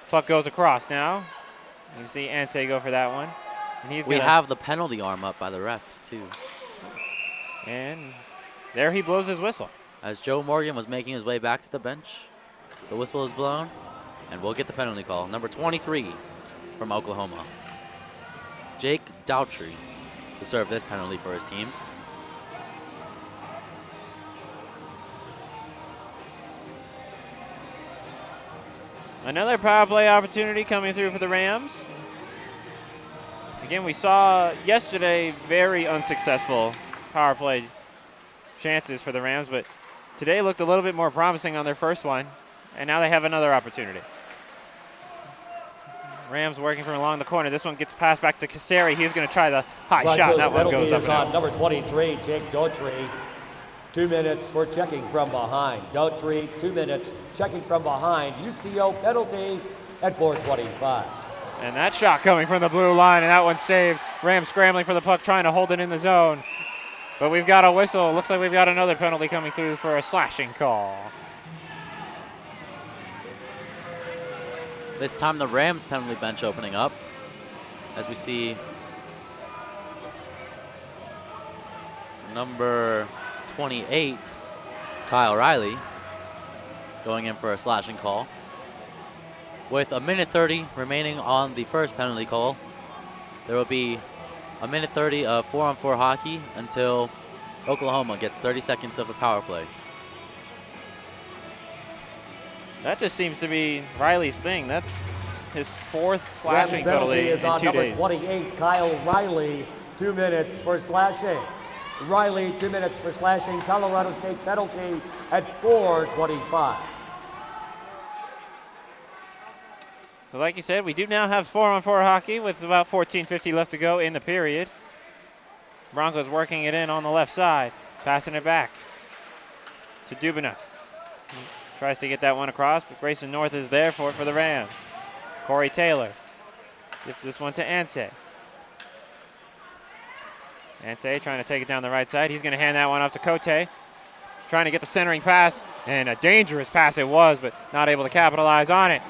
Puck goes across now. You see Ansay go for that one. And
we have the penalty arm up by the ref, too.
And there he blows his whistle.
As Joe Morgan was making his way back to the bench, the whistle is blown, and we'll get the penalty call. Number 23 from Oklahoma, Jake Daughtry, to serve this penalty for his team.
Another power play opportunity coming through for the Rams. Again, we saw yesterday very unsuccessful power play chances for the Rams, but today looked a little bit more promising on their first one, and now they have another opportunity. Rams working from along the corner. This one gets passed back to Kaseri. He's going to try the high shot, and that one goes up and out.
Number 23, Jake Daughtry. 2 minutes for checking from behind. Daughtry, 2 minutes checking from behind. UCO penalty at 4:25.
And that shot coming from the blue line, and that one saved. Rams scrambling for the puck, trying to hold it in the zone. But we've got a whistle. Looks like we've got another penalty coming through for a slashing call.
This time the Rams penalty bench opening up, as we see number 28, Kyle Riley, going in for a slashing call. With a minute 30 remaining on the first penalty call, there will be a minute 30 of 4-on-4 hockey until Oklahoma gets 30 seconds of a power play.
That just seems to be Riley's thing. That's his fourth slashing penalty in 2 days.
Number 28, Kyle Riley, 2 minutes for slashing. Riley, 2 minutes for slashing. Colorado State penalty at 4:25.
So like you said, we do now have 4-on-4 hockey with about 14:50 left to go in the period. Broncos working it in on the left side, passing it back to Dubina. Tries to get that one across, but Grayson North is there for it for the Rams. Corey Taylor gives this one to Ansay. Ansay trying to take it down the right side. He's going to hand that one off to Cote. Trying to get the centering pass, and a dangerous pass it was, but not able to capitalize on it.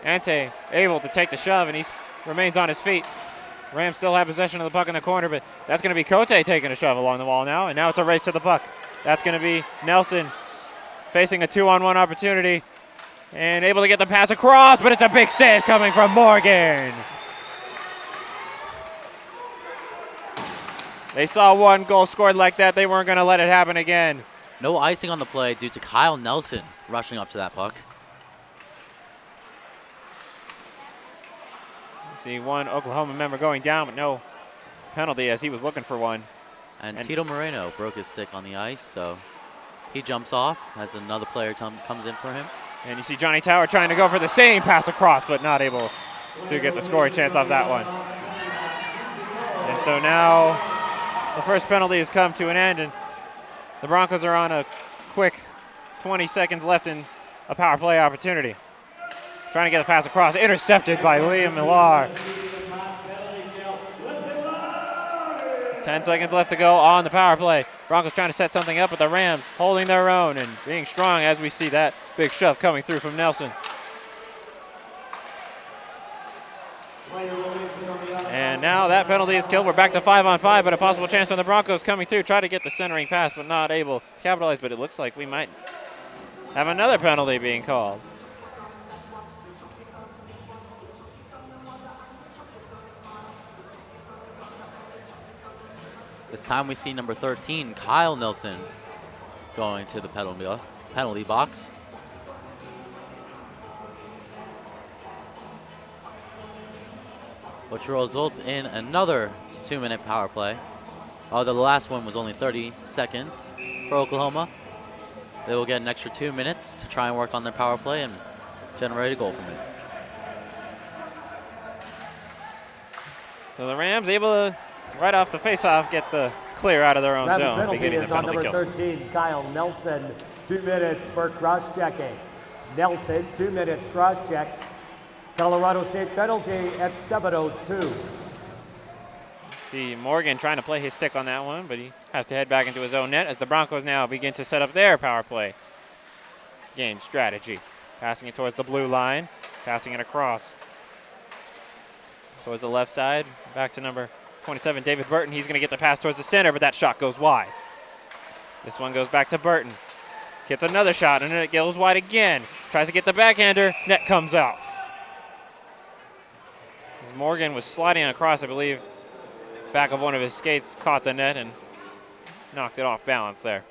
Ansay able to take the shove, and he remains on his feet. Rams still have possession of the puck in the corner, but that's going to be Cote taking a shove along the wall now, and now it's a race to the puck. That's going to be Nelson facing a 2-on-1 opportunity and able to get the pass across, but it's a big save coming from Morgan. They saw one goal scored like that. They weren't going to let it happen again.
No icing on the play due to Kyle Nelson rushing up to that puck.
See one Oklahoma member going down, but no penalty as he was looking for one.
And Tito Moreno broke his stick on the ice, so he jumps off as another player comes in for him.
And you see Johnny Tower trying to go for the same pass across, but not able to get the scoring chance off that one. And so now the first penalty has come to an end, and the Broncos are on a quick 20 seconds left in a power play opportunity. Trying to get the pass across, intercepted by Liam Millar. 10 seconds left to go on the power play. Broncos trying to set something up, but the Rams holding their own and being strong as we see that big shove coming through from Nelson. And now that penalty is killed. We're back to 5-on-5, but a possible chance from the Broncos coming through. Try to get the centering pass, but not able to capitalize, but it looks like we might have another penalty being called.
This time we see number 13, Kyle Nelson, going to the penalty box. Which will result in another 2-minute power play. Although the last one was only 30 seconds for Oklahoma. They will get an extra 2 minutes to try and work on their power play and generate a goal from it.
So the Rams able to, right off the faceoff, get the clear out of their own
Travis
zone.
Penalty is on number 13, Kyle Nelson. 2 minutes for cross-checking. Nelson, 2 minutes cross-check. Colorado State penalty at 7:02.
See Morgan trying to play his stick on that one, but he has to head back into his own net as the Broncos now begin to set up their power play game strategy. Passing it towards the blue line, passing it across towards the left side, back to number 27, David Burton. He's going to get the pass towards the center, but that shot goes wide. This one goes back to Burton. Gets another shot, and then it goes wide again. Tries to get the backhander, net comes off. As Morgan was sliding across, I believe, back of one of his skates, caught the net and knocked it off balance there.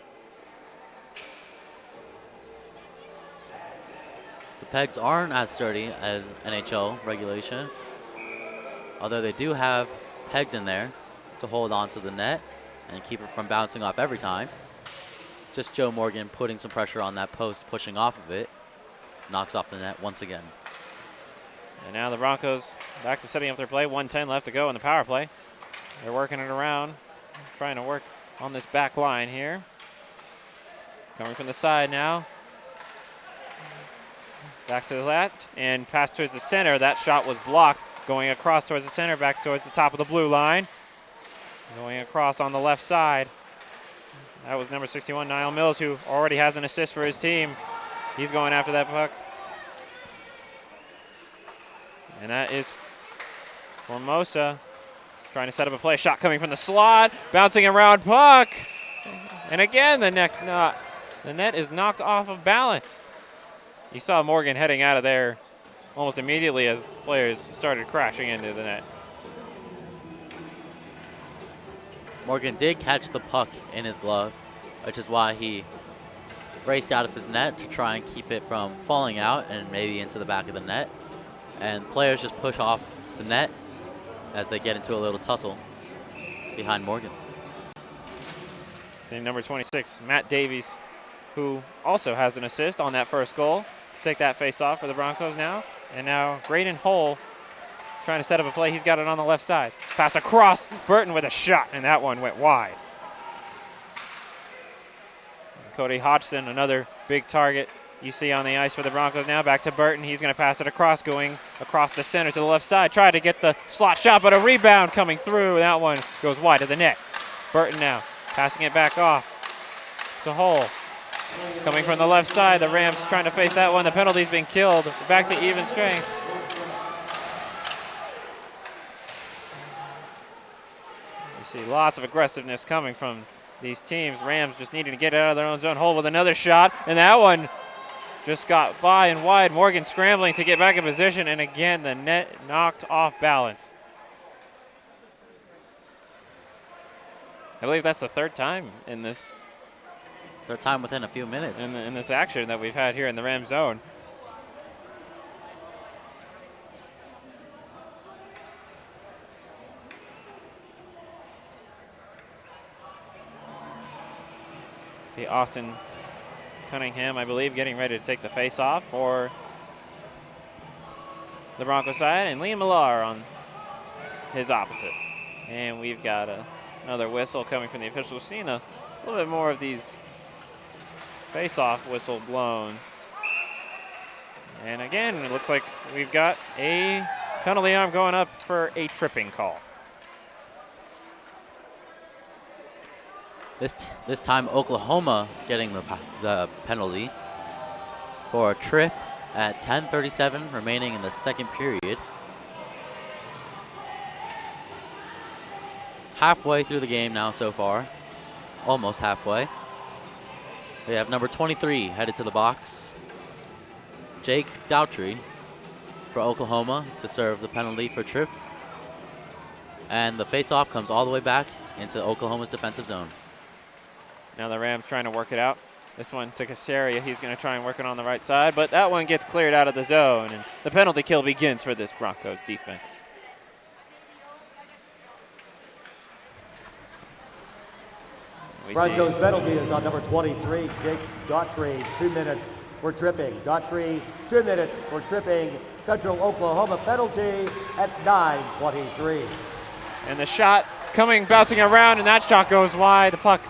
The pegs aren't as sturdy as NHL regulation, although they do have pegs in there to hold onto the net and keep it from bouncing off every time. Just Joe Morgan putting some pressure on that post, pushing off of it, knocks off the net once again.
And now the Broncos back to setting up their play. 1:10 left to go in the power play. They're working it around, trying to work on this back line here. Coming from the side now. Back to the left and pass towards the center. That shot was blocked. Going across towards the center, back towards the top of the blue line. Going across on the left side. That was number 61, Niall Mills, who already has an assist for his team. He's going after that puck. And that is Formosa trying to set up a play. Shot coming from the slot, bouncing around puck. And again, the net is knocked off of balance. You saw Morgan heading out of there almost immediately as players started crashing into the net.
Morgan did catch the puck in his glove, which is why he raced out of his net to try and keep it from falling out and maybe into the back of the net. And players just push off the net as they get into a little tussle behind Morgan.
See number 26, Matt Davies, who also has an assist on that first goal. To take that face off for the Broncos now. And now Graydon Hull trying to set up a play. He's got it on the left side. Pass across, Burton with a shot, and that one went wide. Cody Hodgson, another big target you see on the ice for the Broncos now. Back to Burton. He's going to pass it across, going across the center to the left side. Try to get the slot shot, but a rebound coming through. And that one goes wide to the net. Burton now passing it back off to Hull. Coming from the left side, the Rams trying to face that one. The penalty's been killed. Back to even strength. You see lots of aggressiveness coming from these teams. Rams just needing to get out of their own zone. Hull with another shot, and that one just got by and wide. Morgan scrambling to get back in position, and again, the net knocked off balance. I believe that's the third time in this.
Third time within a few minutes.
In this action that we've had here in the Ram zone. See Austin Cunningham, I believe, getting ready to take the face-off for the Broncos side, and Liam Millar on his opposite. And we've got another whistle coming from the officials. Seeing a little bit more of these face-off whistle blown. And again, it looks like we've got a penalty arm going up for a tripping call.
This time Oklahoma getting the penalty for a trip at 10:37 remaining in the second period. Halfway through the game now so far, almost halfway. We have number 23 headed to the box, Jake Daughtry for Oklahoma to serve the penalty for trip. And the face-off comes all the way back into Oklahoma's defensive zone.
Now the Rams trying to work it out. This one to Casaria. He's going to try and work it on the right side, but that one gets cleared out of the zone, and the penalty kill begins for this Broncos defense.
Broncos penalty is on number 23, Jake Daughtry, 2 minutes for tripping. Daughtry, 2 minutes for tripping. Central Oklahoma penalty at 9:23.
And the shot coming, bouncing around, and that shot goes wide. The puck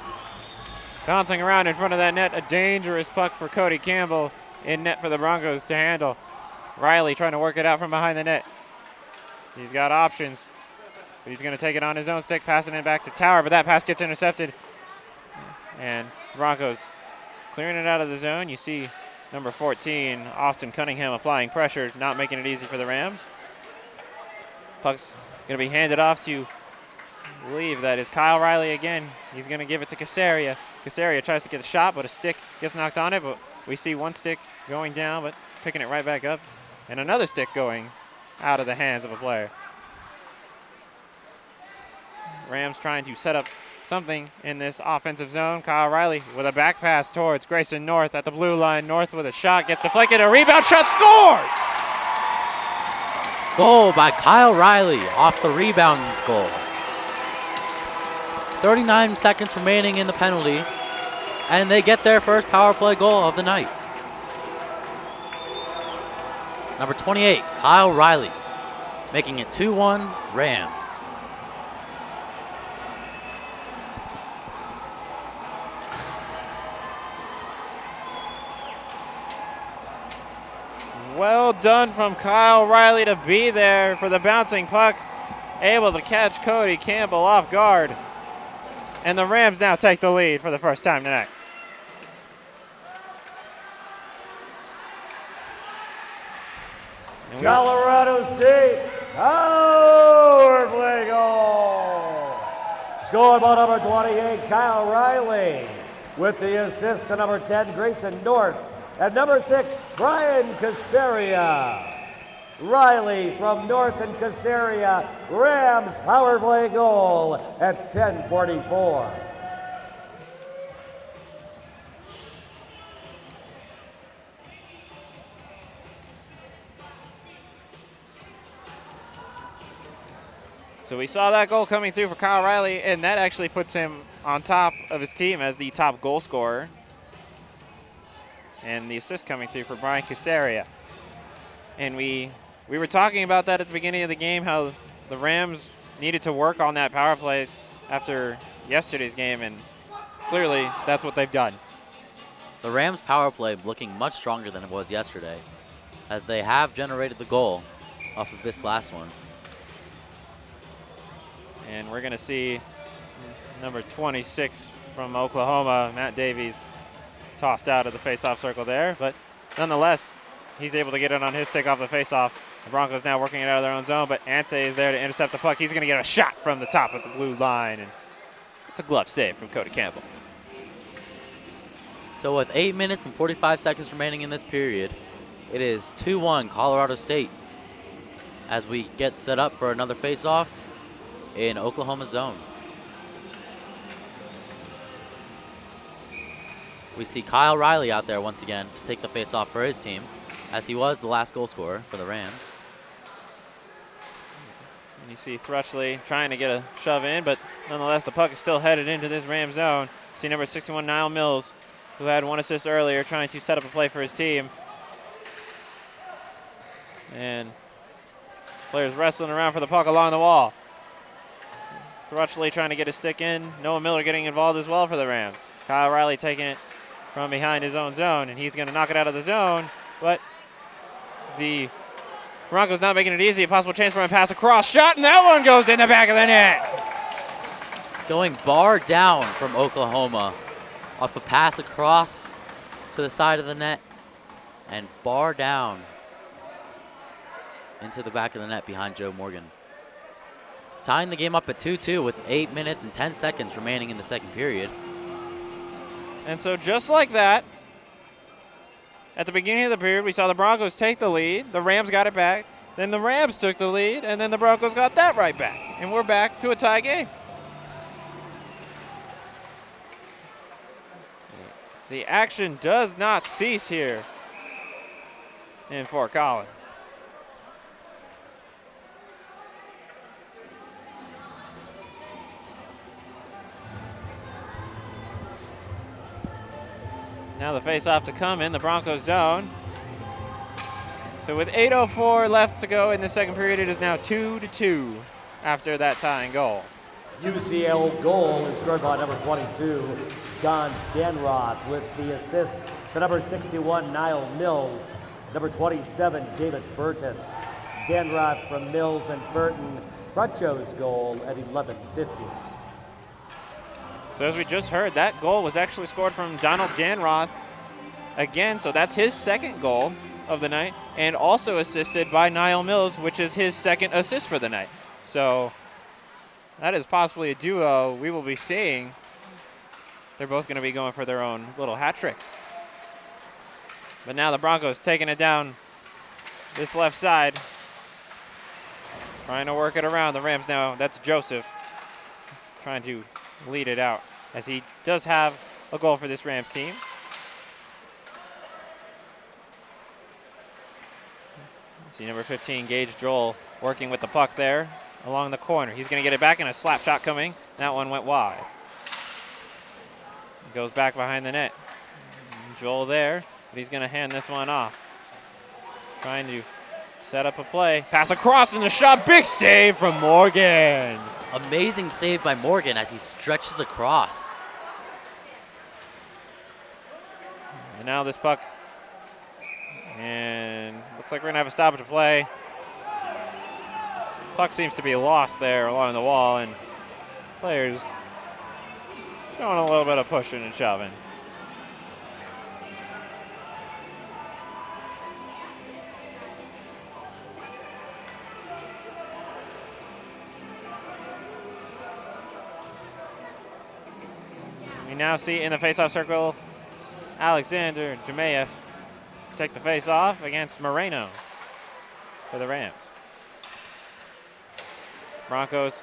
bouncing around in front of that net. A dangerous puck for Cody Campbell in net for the Broncos to handle. Riley trying to work it out from behind the net. He's got options, but he's going to take it on his own stick, passing it back to Tower, but that pass gets intercepted. And Broncos clearing it out of the zone. You see number 14, Austin Cunningham, applying pressure, not making it easy for the Rams. Puck's going to be handed off to, I believe that is Kyle Riley again. He's going to give it to Casaria. Casaria tries to get a shot, but a stick gets knocked on it. But we see one stick going down, but picking it right back up. And another stick going out of the hands of a player. Rams trying to set up something in this offensive zone. Kyle Riley with a back pass towards Grayson North at the blue line. North with a shot, gets deflected, a rebound shot, scores!
Goal by Kyle Riley off the rebound goal. 39 seconds remaining in the penalty, and they get their first power play goal of the night. Number 28, Kyle Riley, making it 2-1 Rams.
Well done from Kyle Riley to be there for the bouncing puck. Able to catch Cody Campbell off guard. And the Rams now take the lead for the first time tonight.
Colorado State, power play goal. Scored by number 28, Kyle Riley, with the assist to number 10, Grayson North. At number 6, Brian Casaria. Riley from North and Casaria. Rams power play goal at 10:44.
So we saw that goal coming through for Kyle Riley, and that actually puts him on top of his team as the top goal scorer. And the assist coming through for Brian Casaria. And we were talking about that at the beginning of the game, how the Rams needed to work on that power play after yesterday's game, and clearly that's what they've done.
The Rams power play looking much stronger than it was yesterday, as they have generated the goal off of this last one.
And we're going to see number 26 from Oklahoma, Matt Davies, tossed out of the face-off circle there. But nonetheless, he's able to get it on his stick off the face-off. The Broncos now working it out of their own zone, but Ansay is there to intercept the puck. He's going to get a shot from the top of the blue line, and it's a glove save from Cody Campbell.
So with 8 minutes and 45 seconds remaining in this period, it is 2-1 Colorado State as we get set up for another face-off in Oklahoma's zone. We see Kyle Riley out there once again to take the face-off for his team, as he was the last goal scorer for the Rams.
And you see Thrushley trying to get a shove in, but nonetheless the puck is still headed into this Ram zone. See number 61, Niall Mills, who had 1 assist earlier, trying to set up a play for his team. And players wrestling around for the puck along the wall. Thrutchley trying to get his stick in. Noah Miller getting involved as well for the Rams. Kyle Riley taking it from behind his own zone, and he's going to knock it out of the zone, but the Broncos not making it easy. A possible chance for him to pass across. Shot, and that one goes in the back of the net.
Going bar down from Oklahoma off a pass across to the side of the net and bar down into the back of the net behind Joe Morgan. Tying the game up at 2-2 with 8 minutes and 10 seconds remaining in the second period.
And so just like that, at the beginning of the period, we saw the Broncos take the lead. The Rams got it back. Then the Rams took the lead, and then the Broncos got that right back. And we're back to a tie game. The action does not cease here in Fort Collins. Now the face-off to come in the Broncos zone. So with 8:04 left to go in the second period, it is now 2-2 after that tying goal.
UCL goal is scored by number 22, Don Denroth, with the assist to number 61, Niall Mills, number 27, David Burton. Denroth from Mills and Burton, Crutcho's goal at 11:50.
So as we just heard, that goal was actually scored from Donald Danroth again, so that's his second goal of the night, and also assisted by Niall Mills, which is his second assist for the night. So that is possibly a duo we will be seeing. They're both going to be going for their own little hat tricks. But now the Broncos taking it down this left side, trying to work it around the Rams now. That's Joseph trying to lead it out, as he does have a goal for this Rams team. See number 15, Gage Joel, working with the puck there along the corner. He's going to get it back, and a slap shot coming. That one went wide. Goes back behind the net. Joel there, but he's going to hand this one off. Trying to set up a play. Pass across in the shot. Big save from Morgan.
Amazing save by Morgan as he stretches across.
And now this puck, and looks like we're going to have a stoppage of play. Puck seems to be lost there along the wall, and players showing a little bit of pushing and shoving. We now see in the faceoff circle Alexander Jemayev take the face off against Moreno for the Rams. Broncos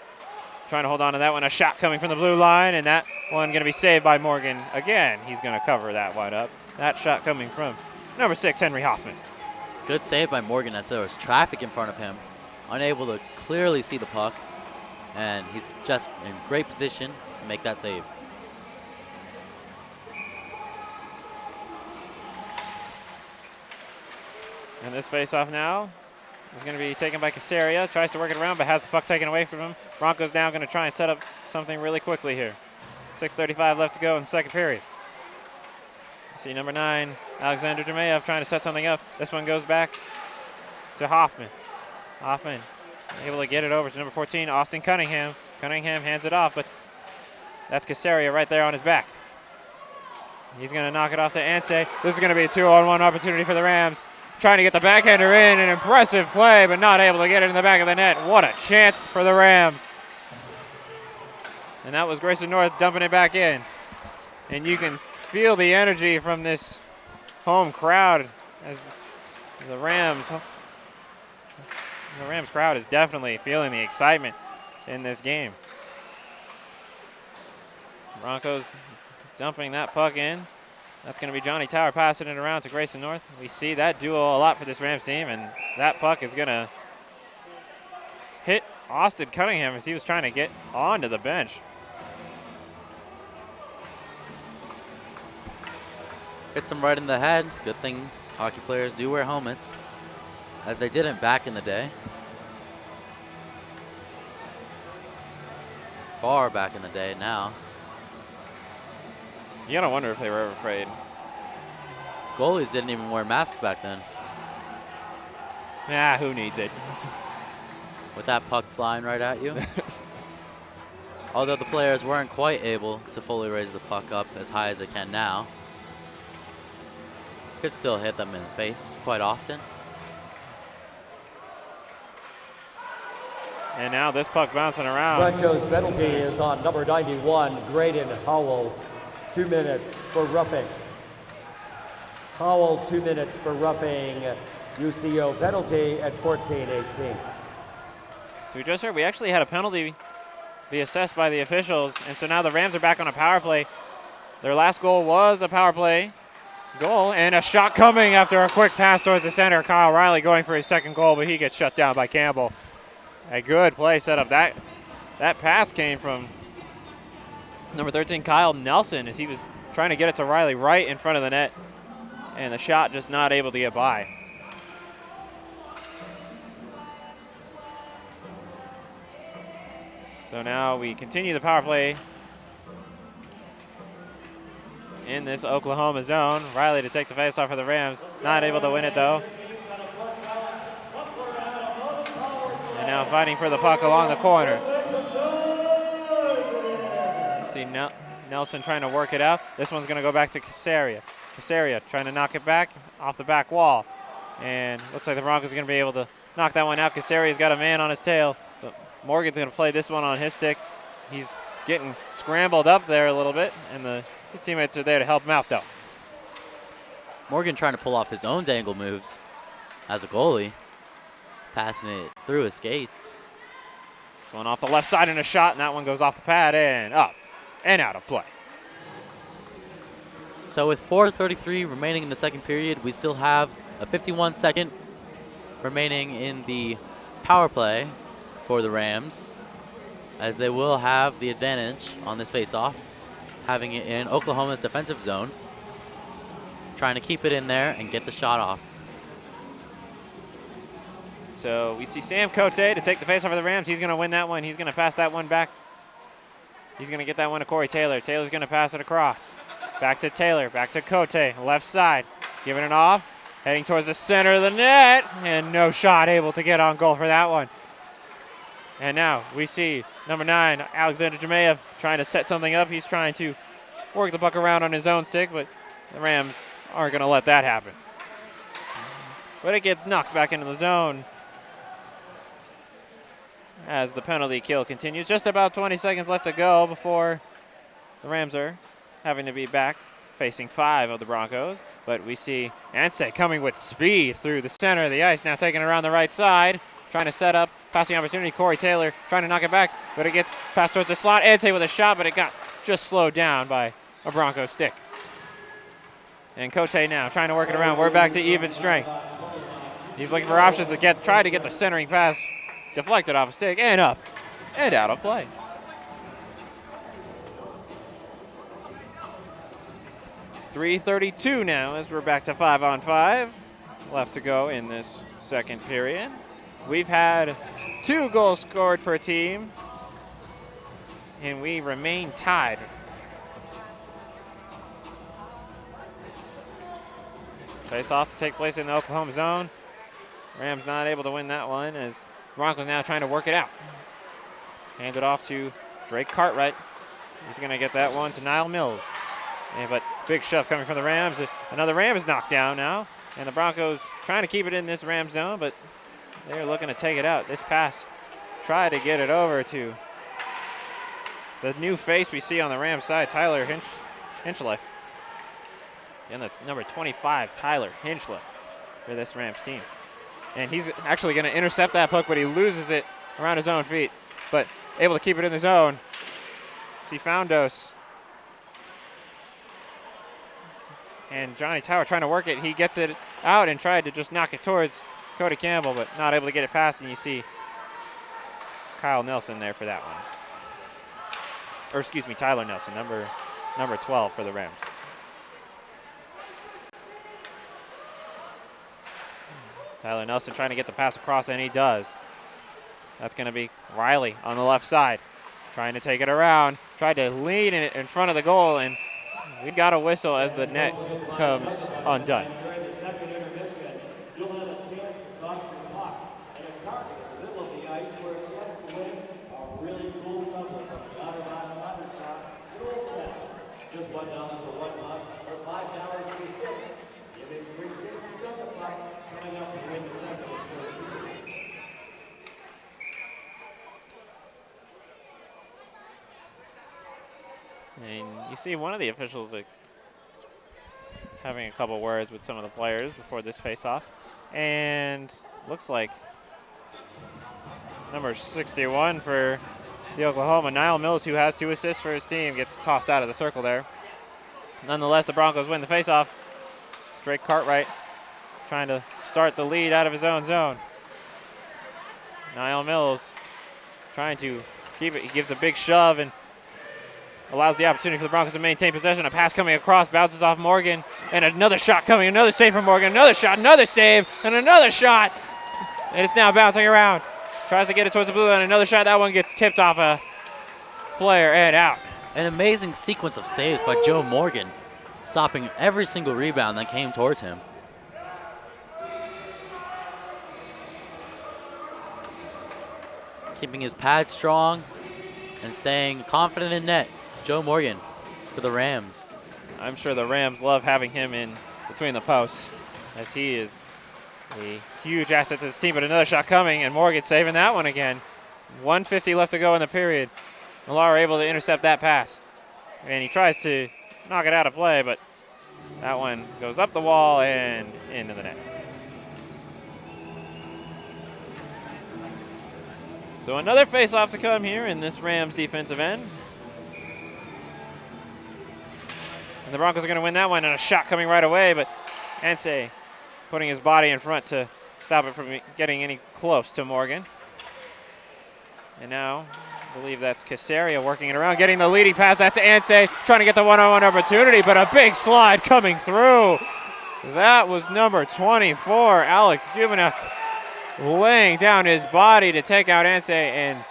trying to hold on to that one. A shot coming from the blue line, and that one going to be saved by Morgan again. He's going to cover that one up. That shot coming from number 6, Henry Hoffman.
Good save by Morgan as there was traffic in front of him. Unable to clearly see the puck, and he's just in great position to make that save.
And this face-off now is going to be taken by Casaria. Tries to work it around, but has the puck taken away from him. Broncos now going to try and set up something really quickly here. 6:35 left to go in the second period. See number 9, Alexander Jemayev trying to set something up. This one goes back to Hoffman. Hoffman able to get it over to number 14, Austin Cunningham. Cunningham hands it off, but that's Casaria right there on his back. He's going to knock it off to Anse. This is going to be a 2-on-1 opportunity for the Rams. Trying to get the backhander in, an impressive play, but not able to get it in the back of the net. What a chance for the Rams. And that was Grayson North dumping it back in. And you can feel the energy from this home crowd as the Rams crowd is definitely feeling the excitement in this game. Broncos dumping that puck in. That's going to be Johnny Tower passing it around to Grayson North. We see that duo a lot for this Rams team, and that puck is going to hit Austin Cunningham as he was trying to get onto the bench.
Hits him right in the head. Good thing hockey players do wear helmets, as they didn't back in the day. Far back in the day now.
You gotta wonder if they were ever afraid.
Goalies didn't even wear masks back then.
Yeah, who needs it?
With that puck flying right at you. Although the players weren't quite able to fully raise the puck up as high as they can now. Could still hit them in the face quite often.
And now this puck bouncing around.
Rancho's penalty is on number 91, Graydon Howell. 2 minutes for roughing. Howell, 2 minutes for roughing. UCO penalty at 14:18.
So we just heard we actually had a penalty be assessed by the officials, and so now the Rams are back on a power play. Their last goal was a power play goal, and a shot coming after a quick pass towards the center. Kyle Riley going for his second goal, but he gets shut down by Campbell. A good play set up. That pass came from number 13, Kyle Nelson, as he was trying to get it to Riley right in front of the net, and the shot just not able to get by. So now we continue the power play in this Oklahoma zone. Riley to take the faceoff for the Rams. Not able to win it, though. And now fighting for the puck along the corner. See Nelson trying to work it out. This one's going to go back to Casaria. Casaria trying to knock it back off the back wall. And looks like the Broncos are going to be able to knock that one out. Casaria's got a man on his tail. But Morgan's going to play this one on his stick. He's getting scrambled up there a little bit, and his teammates are there to help him out, though.
Morgan trying to pull off his own dangle moves as a goalie, passing it through his skates.
This one off the left side and a shot, and that one goes off the pad and up and out of play.
So with 4:33 remaining in the second period, we still have a 51-second remaining in the power play for the Rams, as they will have the advantage on this faceoff, having it in Oklahoma's defensive zone, trying to keep it in there and get the shot off.
So we see Sam Cote to take the faceoff for the Rams. He's going to win that one. He's going to pass that one back. He's going to get that one to Corey Taylor. Taylor's going to pass it across. Back to Taylor, back to Cote, left side, giving it off, heading towards the center of the net, and no shot able to get on goal for that one. And now we see number 9, Alexander Jemayev, trying to set something up. He's trying to work the puck around on his own stick, but the Rams aren't going to let that happen. But it gets knocked back into the zone as the penalty kill continues. Just about 20 seconds left to go before the Rams are having to be back facing 5 of the Broncos. But we see Anse coming with speed through the center of the ice, now taking it around the right side, trying to set up passing opportunity. Corey Taylor trying to knock it back, but it gets passed towards the slot. Anse with a shot, but it got just slowed down by a Bronco stick. And Cote now trying to work it around. We're back to even strength. He's looking for options to try to get the centering pass deflected off a stick and up and out of play. .332 now as we're back to 5-on-5. Left to go in this second period. We've had 2 goals scored per team, and we remain tied. Face off to take place in the Oklahoma zone. Rams not able to win that one as Broncos now trying to work it out. Hand it off to Drake Cartwright. He's going to get that one to Niall Mills. But big shove coming from the Rams. Another Ram is knocked down now, and the Broncos trying to keep it in this Ram zone, but they're looking to take it out. This pass, try to get it over to the new face we see on the Rams side, Tyler Hinchliff. And that's number 25, Tyler Hinchliff, for this Rams team. And he's actually going to intercept that puck, but he loses it around his own feet, but able to keep it in the zone. See Foundos. And Johnny Tower trying to work it. He gets it out and tried to just knock it towards Cody Campbell, but not able to get it past, and you see Kyle Nelson there for that one. Or excuse me, Tyler Nelson, number 12 for the Rams. Tyler Nelson trying to get the pass across, and he does. That's going to be Riley on the left side, trying to take it around, tried to lead it in front of the goal, and we got a whistle as the net comes undone.
During the second intermission, you'll have a chance to toss your puck at a target in the middle of the ice for a chance to win a really cool tumbler from the outer box honor shop in Old Town. Just $1 for 1 month or $5 for 6. Image 360 jump the puck coming up to win the second and third period.
And you see one of the officials having a couple words with some of the players before this face-off. And looks like number 61 for the Oklahoma, Niall Mills, who has 2 assists for his team, gets tossed out of the circle there. Nonetheless, the Broncos win the face-off. Drake Cartwright trying to start the lead out of his own zone. Niall Mills trying to keep it. He gives a big shove and allows the opportunity for the Broncos to maintain possession. A pass coming across, bounces off Morgan, and another shot coming. Another save from Morgan. Another shot, another save, and another shot. And it's now bouncing around. Tries to get it towards the blue line. Another shot. That one gets tipped off a player and out.
An amazing sequence of saves by Joe Morgan, stopping every single rebound that came towards him. Keeping his pad strong and staying confident in net. Joe Morgan for the Rams.
I'm sure the Rams love having him in between the posts, as he is a huge asset to this team. But another shot coming, and Morgan saving that one again. 1:50 left to go in the period. Millar able to intercept that pass. And he tries to knock it out of play, but that one goes up the wall and into the net. So another face-off to come here in this Rams defensive end. And the Broncos are going to win that one, and a shot coming right away, but Anseh putting his body in front to stop it from getting any close to Morgan. And now, I believe that's Casaria working it around, getting the leading pass. That's Anseh trying to get the one-on-one opportunity, but a big slide coming through. That was number 24, Alex Jubinek, laying down his body to take out Anseh, and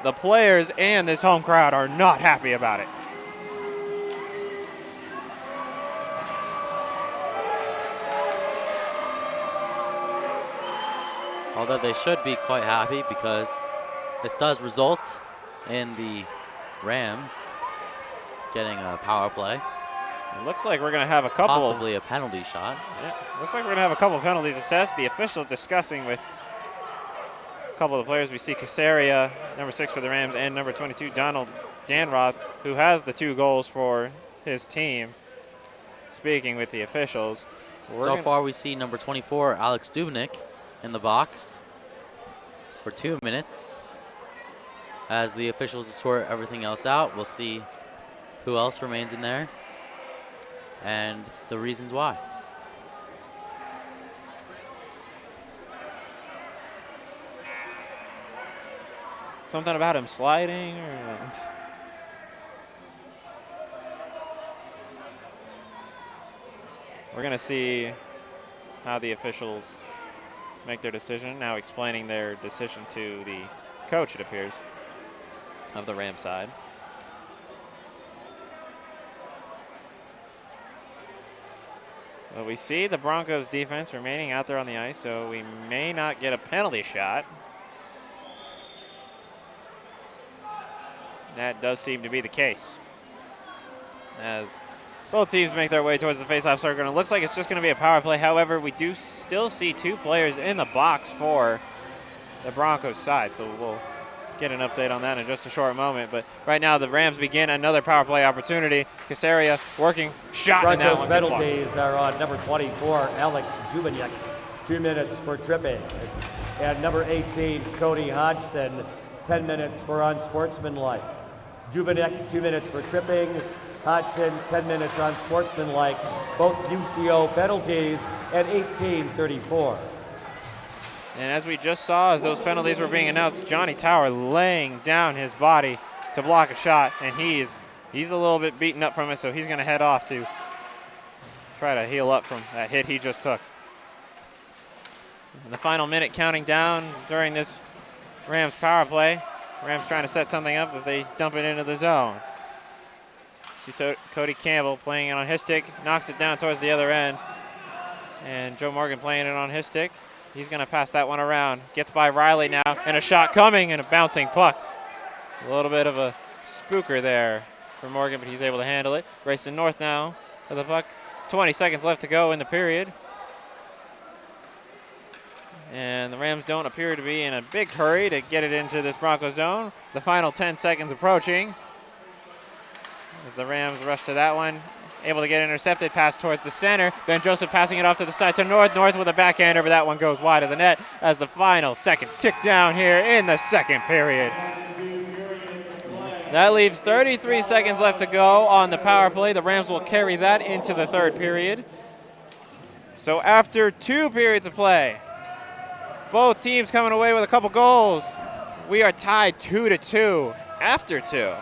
the players and this home crowd are not happy about it.
Although they should be quite happy because this does result in the Rams getting a power play.
It looks like we're going to have a couple.
Possibly a penalty shot.
Yeah, looks like we're going to have a couple of penalties assessed. The officials discussing with a couple of the players. We see Casaria, number 6 for the Rams, and number 22, Donald Danroth, who has the 2 goals for his team, speaking with the officials.
So far, we see number 24, Alex Dubnik, in the box for 2 minutes. As the officials sort everything else out, we'll see who else remains in there and the reasons why.
Something about him sliding or we're going to see how the officials make their decision, now explaining their decision to the coach, it appears, of the Rams side. Well, we see the Broncos defense remaining out there on the ice, so we may not get a penalty shot. That does seem to be the case, as both teams make their way towards the faceoff circle. It looks like it's just going to be a power play. However, we do still see 2 players in the box for the Broncos side, so we'll get an update on that in just a short moment. But right now, the Rams begin another power play opportunity. Casaria working shot, and that one gets blocked.
Penalties are on number 24, Alex Jubaniak, 2 minutes for tripping, and number 18, Cody Hodgson, 10 minutes for unsportsmanlike. Jubaniak, 2 minutes for tripping. Hodgson, 10 minutes on sportsmanlike, both UCO penalties at 18:34.
And as we just saw, as those penalties were being announced, Johnny Tower laying down his body to block a shot, and he's a little bit beaten up from it, so he's going to head off to try to heal up from that hit he just took. The final minute counting down during this Rams power play. Rams trying to set something up as they dump it into the zone. See Cody Campbell playing it on his stick, knocks it down towards the other end. And Joe Morgan playing it on his stick. He's going to pass that one around. Gets by Riley now, and a shot coming and a bouncing puck. A little bit of a spooker there for Morgan, but he's able to handle it. Racing north now for the puck. 20 seconds left to go in the period. And the Rams don't appear to be in a big hurry to get it into this Bronco zone. The final 10 seconds approaching. As the Rams rush to that one. Able to get intercepted, pass towards the center. Ben Joseph passing it off to the side to North. North with a backhander, but that one goes wide of the net as the final seconds tick down here in the second period. That leaves 33 seconds left to go on the power play. The Rams will carry that into the third period. So after 2 periods of play, both teams coming away with a couple goals. We are tied 2-2 after 2.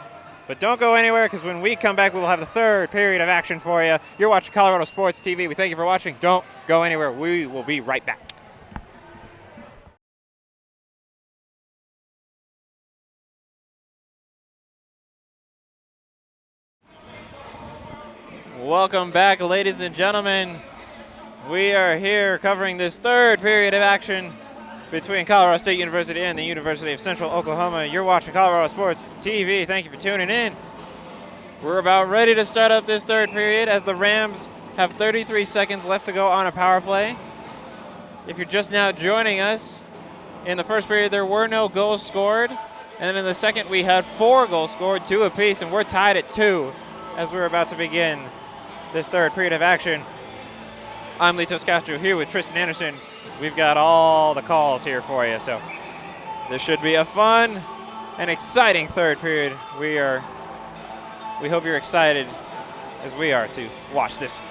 But don't go anywhere, because when we come back, we will have the third period of action for you. You're watching Colorado Sports TV. We thank you for watching. Don't go anywhere. We will be right back. Welcome back, ladies and gentlemen. We are here covering this third period of action between Colorado State University and the University of Central Oklahoma. You're watching Colorado Sports TV. Thank you for tuning in. We're about ready to start up this third period as the Rams have 33 seconds left to go on a power play. If you're just now joining us, in the first period there were no goals scored, and then in the second we had 4 goals scored, 2 apiece, and we're tied at 2 as we're about to begin this third period of action. I'm Litos Castro here with Tristan Anderson. We've got all the calls here for you, so this should be a fun and exciting third period. We hope you're excited as we are to watch this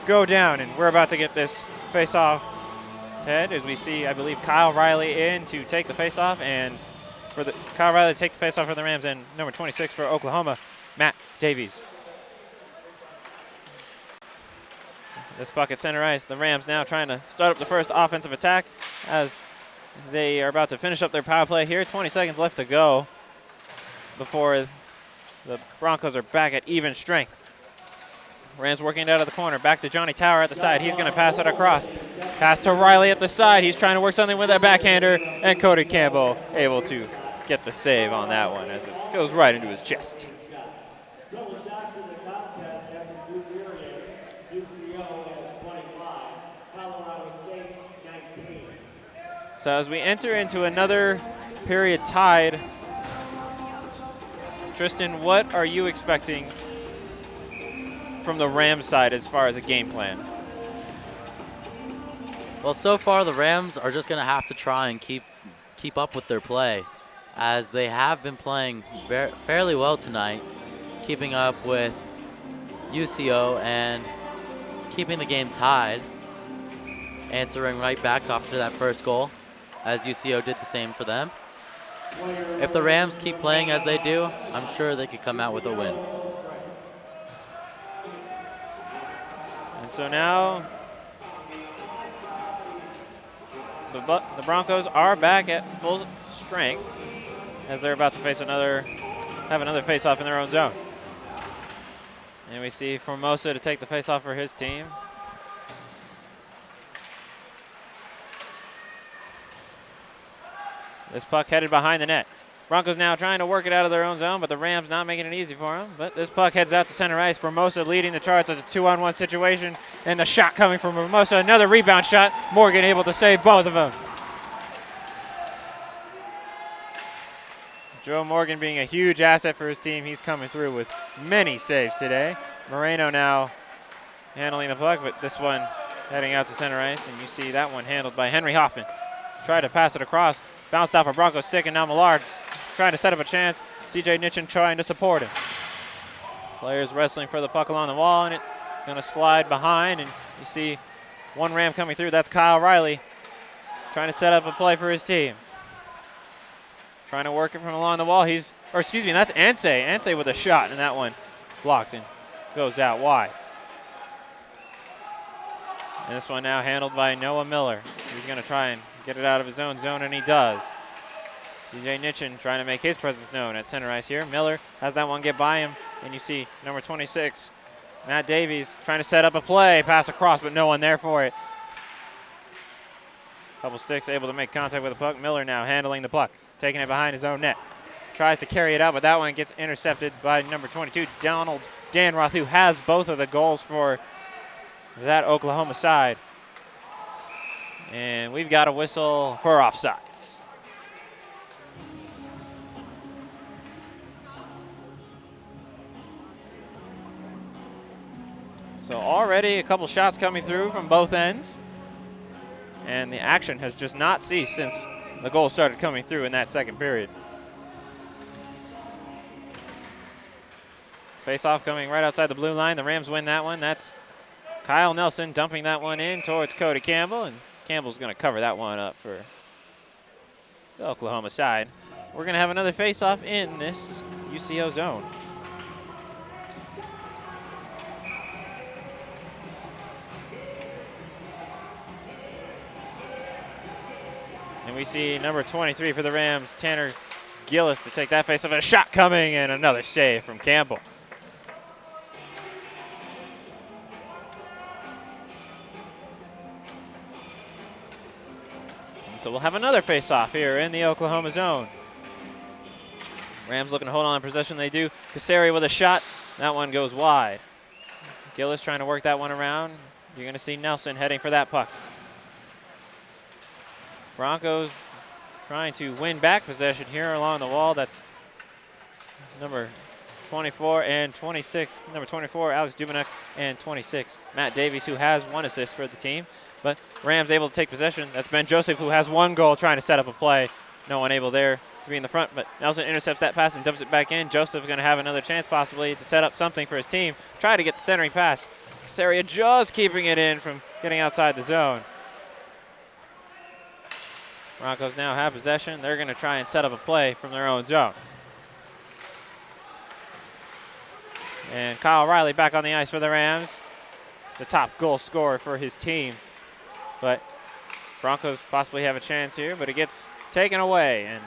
go down, and we're about to get this face-off head as we see, I believe, Kyle Riley in to take the face-off, and Kyle Riley to take the face-off for the Rams, and number 26 for Oklahoma, Matt Davies. This puck at center ice. The Rams now trying to start up the first offensive attack as they are about to finish up their power play here. 20 seconds left to go before the Broncos are back at even strength. Rams working it out of the corner. Back to Johnny Tower at the side. He's going to pass it across. Pass to Riley at the side. He's trying to work something with that backhander, and Cody Campbell able to get the save on that one as it goes right into his chest.
Double shots in the contest after 2 periods. UCO has 25, Colorado State 19.
So as we enter into another period tied, Tristan, what are you expecting from the Rams side as far as a game plan?
Well, so far the Rams are just going to have to try and keep up with their play, as they have been playing fairly well tonight, keeping up with UCO and keeping the game tied, answering right back after that first goal, as UCO did the same for them. If the Rams keep playing as they do, I'm sure they could come out with a win.
And so now the Broncos are back at full strength as they're about to have another face-off in their own zone. And we see Formosa to take the face-off for his team. This puck headed behind the net. Broncos now trying to work it out of their own zone, but the Rams not making it easy for them. But this puck heads out to center ice. Formosa leading the charge as a 2-on-1 situation. And the shot coming from Formosa. Another rebound shot. Morgan able to save both of them. Joe Morgan being a huge asset for his team. He's coming through with many saves today. Moreno now handling the puck, but this one heading out to center ice. And you see that one handled by Henry Hoffman. Tried to pass it across. Bounced off a Bronco stick, and now Millard trying to set up a chance. CJ Nitchin trying to support him. Players wrestling for the puck along the wall, and it's going to slide behind. And you see one Ram coming through. That's Kyle Riley trying to set up a play for his team. Trying to work it from along the wall. That's Ansay. Ansay with a shot, and that one blocked and goes out wide. And this one now handled by Noah Miller. He's going to try and get it out of his own zone, and he does. CJ Nitchin trying to make his presence known at center ice here. Miller has that one get by him, and you see number 26, Matt Davies, trying to set up a play, pass across, but no one there for it. Couple sticks able to make contact with the puck. Miller now handling the puck, taking it behind his own net. Tries to carry it out, but that one gets intercepted by number 22, Donald Danroth, who has both of the goals for that Oklahoma side. And we've got a whistle for offsides. So already a couple shots coming through from both ends. And the action has just not ceased since the goal started coming through in that second period. Face-off coming right outside the blue line. The Rams win that one. That's Kyle Nelson dumping that one in towards Cody Campbell, and Campbell's going to cover that one up for the Oklahoma side. We're going to have another face-off in this UCO zone. And we see number 23 for the Rams, Tanner Gillis, to take that face-off. A shot coming, and another save from Campbell. So we'll have another face-off here in the Oklahoma zone. Rams looking to hold on to possession. They do. Casaria with a shot. That one goes wide. Gillis trying to work that one around. You're going to see Nelson heading for that puck. Broncos trying to win back possession here along the wall. That's number 24 and 26. Number 24, Alex Dubanek, and 26, Matt Davies, who has one assist for the team. But Rams able to take possession. That's Ben Joseph, who has one goal, trying to set up a play. No one able there to be in the front, but Nelson intercepts that pass and dumps it back in. Joseph going to have another chance possibly to set up something for his team. Try to get the centering pass. Casaria just keeping it in from getting outside the zone. Broncos now have possession. They're going to try and set up a play from their own zone. And Kyle Riley back on the ice for the Rams, the top goal scorer for his team. But Broncos possibly have a chance here, but it gets taken away. And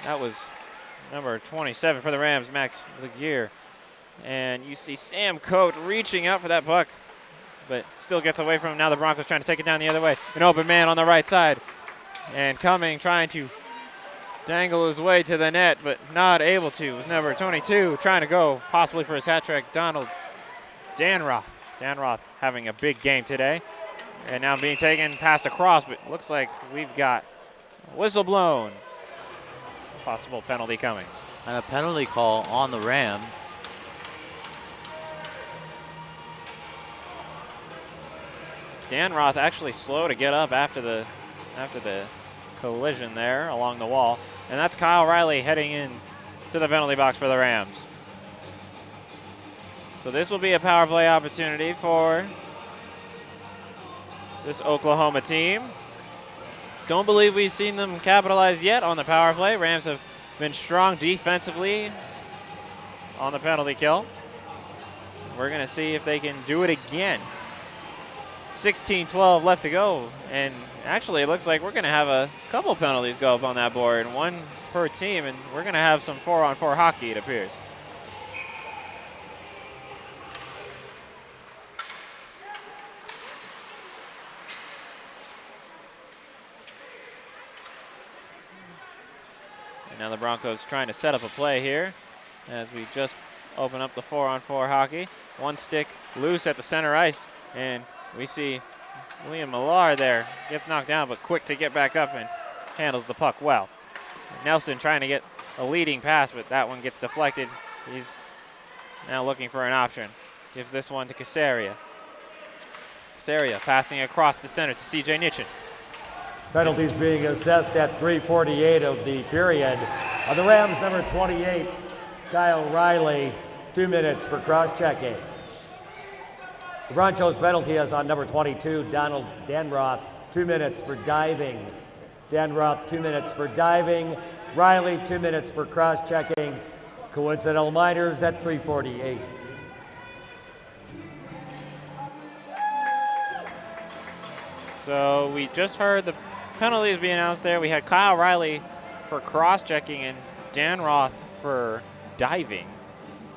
that was number 27 for the Rams, Max Laguerre. And you see Sam Coate reaching out for that puck, but still gets away from him. Now the Broncos trying to take it down the other way. An open man on the right side. And coming, trying to dangle his way to the net, but not able to. It was number 22 trying to go possibly for his hat trick, Donald Danroth. Danroth having a big game today. And now being taken past across, but looks like we've got a whistle blown. Possible penalty coming.
And a penalty call on the Rams.
Danroth actually slow to get up after the collision there along the wall. And that's Kyle Riley heading in to the penalty box for the Rams. So this will be a power play opportunity for this Oklahoma team. Don't believe we've seen them capitalize yet on the power play. Rams have been strong defensively on the penalty kill. We're going to see if they can do it again. 16-12 left to go, and actually it looks like we're going to have a couple penalties go up on that board, one per team, and we're going to have some 4-on-4 hockey, it appears. And now the Broncos trying to set up a play here as we just open up the 4-on-4 hockey. One stick loose at the center ice, and we see William Millar there. Gets knocked down, but quick to get back up and handles the puck well. Nelson trying to get a leading pass, but that one gets deflected. He's now looking for an option. Gives this one to Casaria. Casaria passing across the center to CJ Nitchin.
Penalties being assessed at 3:48 of the period. On the Rams, number 28, Kyle Riley, 2 minutes for cross-checking. The Broncos penalty is on number 22, Donald Danroth, 2 minutes for diving. Danroth, 2 minutes for diving. Riley, 2 minutes for cross-checking. Coincidental minors at 3:48.
So we just heard the penalties being announced there. We had Kyle Riley for cross-checking and Dan Roth for diving.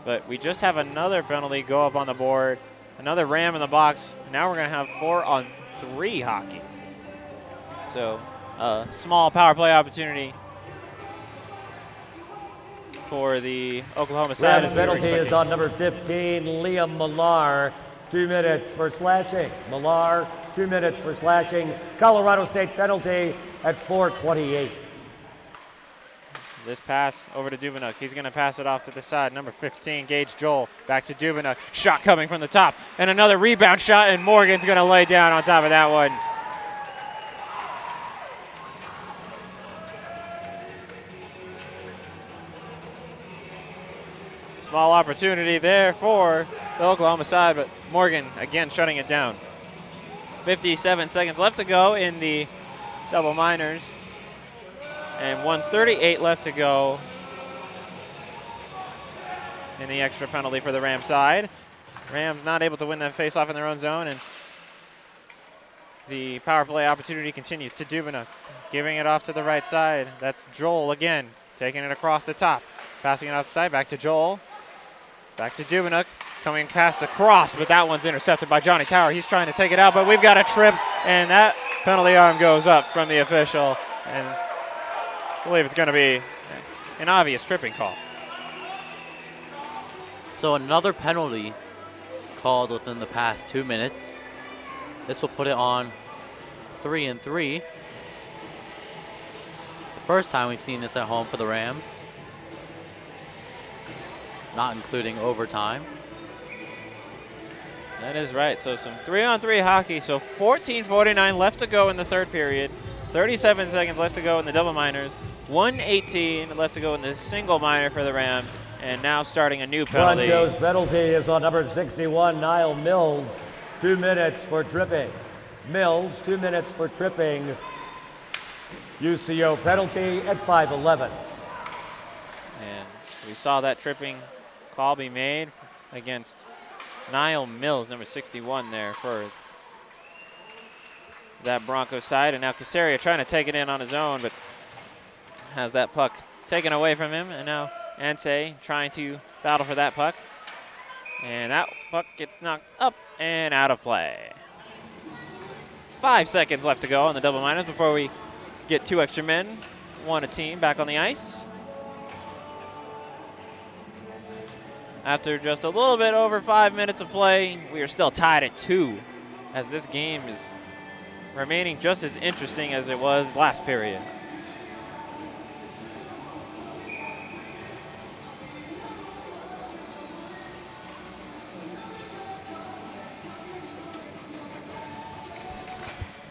But we just have another penalty go up on the board. Another Ram in the box. Now we're going to have 4-on-3 hockey. So a small power play opportunity for the Oklahoma side.
Rams penalty is on number 15, Liam Millar. 2 minutes for slashing. Millar, 2 minutes for slashing. Colorado State penalty at 4:28.
This pass over to Dubinuk. He's going to pass it off to the side. Number 15, Gage Joel. Back to Dubinuk. Shot coming from the top. And another rebound shot, and Morgan's going to lay down on top of that one. Small opportunity there for the Oklahoma side, but Morgan again shutting it down. 57 seconds left to go in the double minors, and 1:38 left to go in the extra penalty for the Rams side. Rams not able to win that faceoff in their own zone, and the power play opportunity continues to Dubinuk, giving it off to the right side. That's Joel again, taking it across the top, passing it off the side, back to Joel. Back to Dubinuk, coming past the cross, but that one's intercepted by Johnny Tower. He's trying to take it out, but we've got a trip, and that penalty arm goes up from the official, and I believe it's going to be an obvious tripping call.
So another penalty called within the past 2 minutes. This will put it on 3-3. The first time we've seen this at home for the Rams, not including overtime.
That is right. So some 3-on-3 hockey. So 14:49 left to go in the third period. 37 seconds left to go in the double minors. 1:18 left to go in the single minor for the Rams. And now starting a new penalty.
Bronco's penalty is on number 61, Niall Mills. 2 minutes for tripping. Mills, 2 minutes for tripping. UCO penalty at 5:11.
And we saw that tripping call be made against Niall Mills, number 61 there for that Broncos side. And now Casaria trying to take it in on his own, but has that puck taken away from him. And now Ansay trying to battle for that puck. And that puck gets knocked up and out of play. 5 seconds left to go on the double minors before we get 2 extra men, 1 a team, back on the ice. After just a little bit over 5 minutes of play, we are still tied at 2, as this game is remaining just as interesting as it was last period.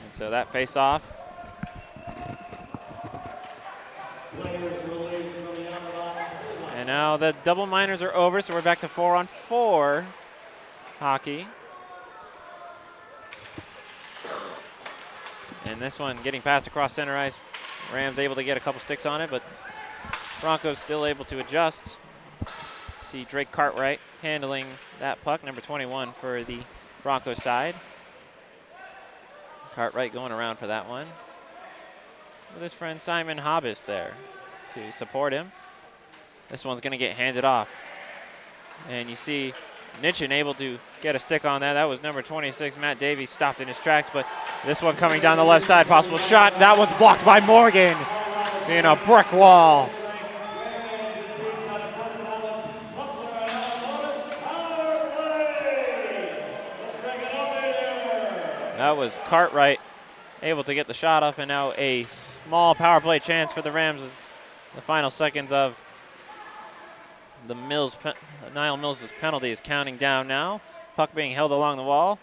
And so that face-off. And now the double minors are over, so we're back to 4-on-4 hockey. And this one getting passed across center ice. Rams able to get a couple sticks on it, but Broncos still able to adjust. See Drake Cartwright handling that puck, number 21 for the Broncos side. Cartwright going around for that one, with his friend Simon Hobbs there to support him. This one's going to get handed off. And you see Nitchin able to get a stick on that. That was number 26, Matt Davies, stopped in his tracks. But this one coming down the left side, possible shot. That one's blocked by Morgan in a brick wall. That was Cartwright able to get the shot off, and now a small power play chance for the Rams as the final seconds of the Niall Mills' penalty is counting down now. Puck being held along the wall.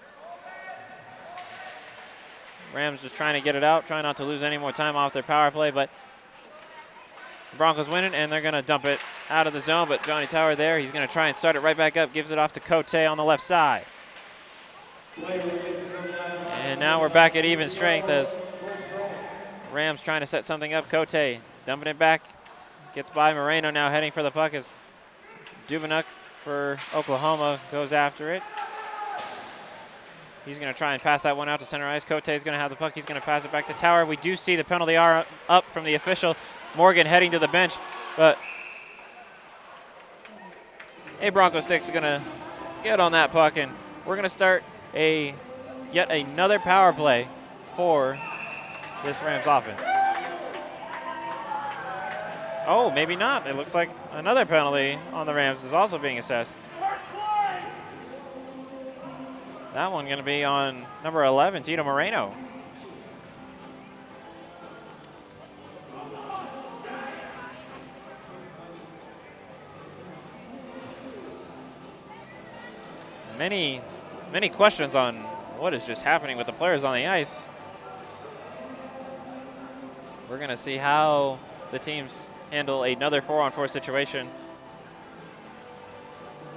Rams just trying to get it out, trying not to lose any more time off their power play, but the Broncos win it, and they're going to dump it out of the zone, but Johnny Tower there, he's going to try and start it right back up, gives it off to Cote on the left side. And now we're back at even strength as Rams trying to set something up. Cote dumping it back, gets by Moreno now, heading for the puck as Dubinuk for Oklahoma goes after it. He's going to try and pass that one out to center ice. Cote is going to have the puck. He's going to pass it back to Tower. We do see the penalty up from the official. Morgan heading to the bench, but a Bronco stick's going to get on that puck, and we're going to start yet another power play for this Rams offense. Oh, maybe not. It looks like another penalty on the Rams is also being assessed. That one going to be on number 11, Tito Moreno. Many questions on what is just happening with the players on the ice. We're going to see how the teams handle another 4-on-4 situation.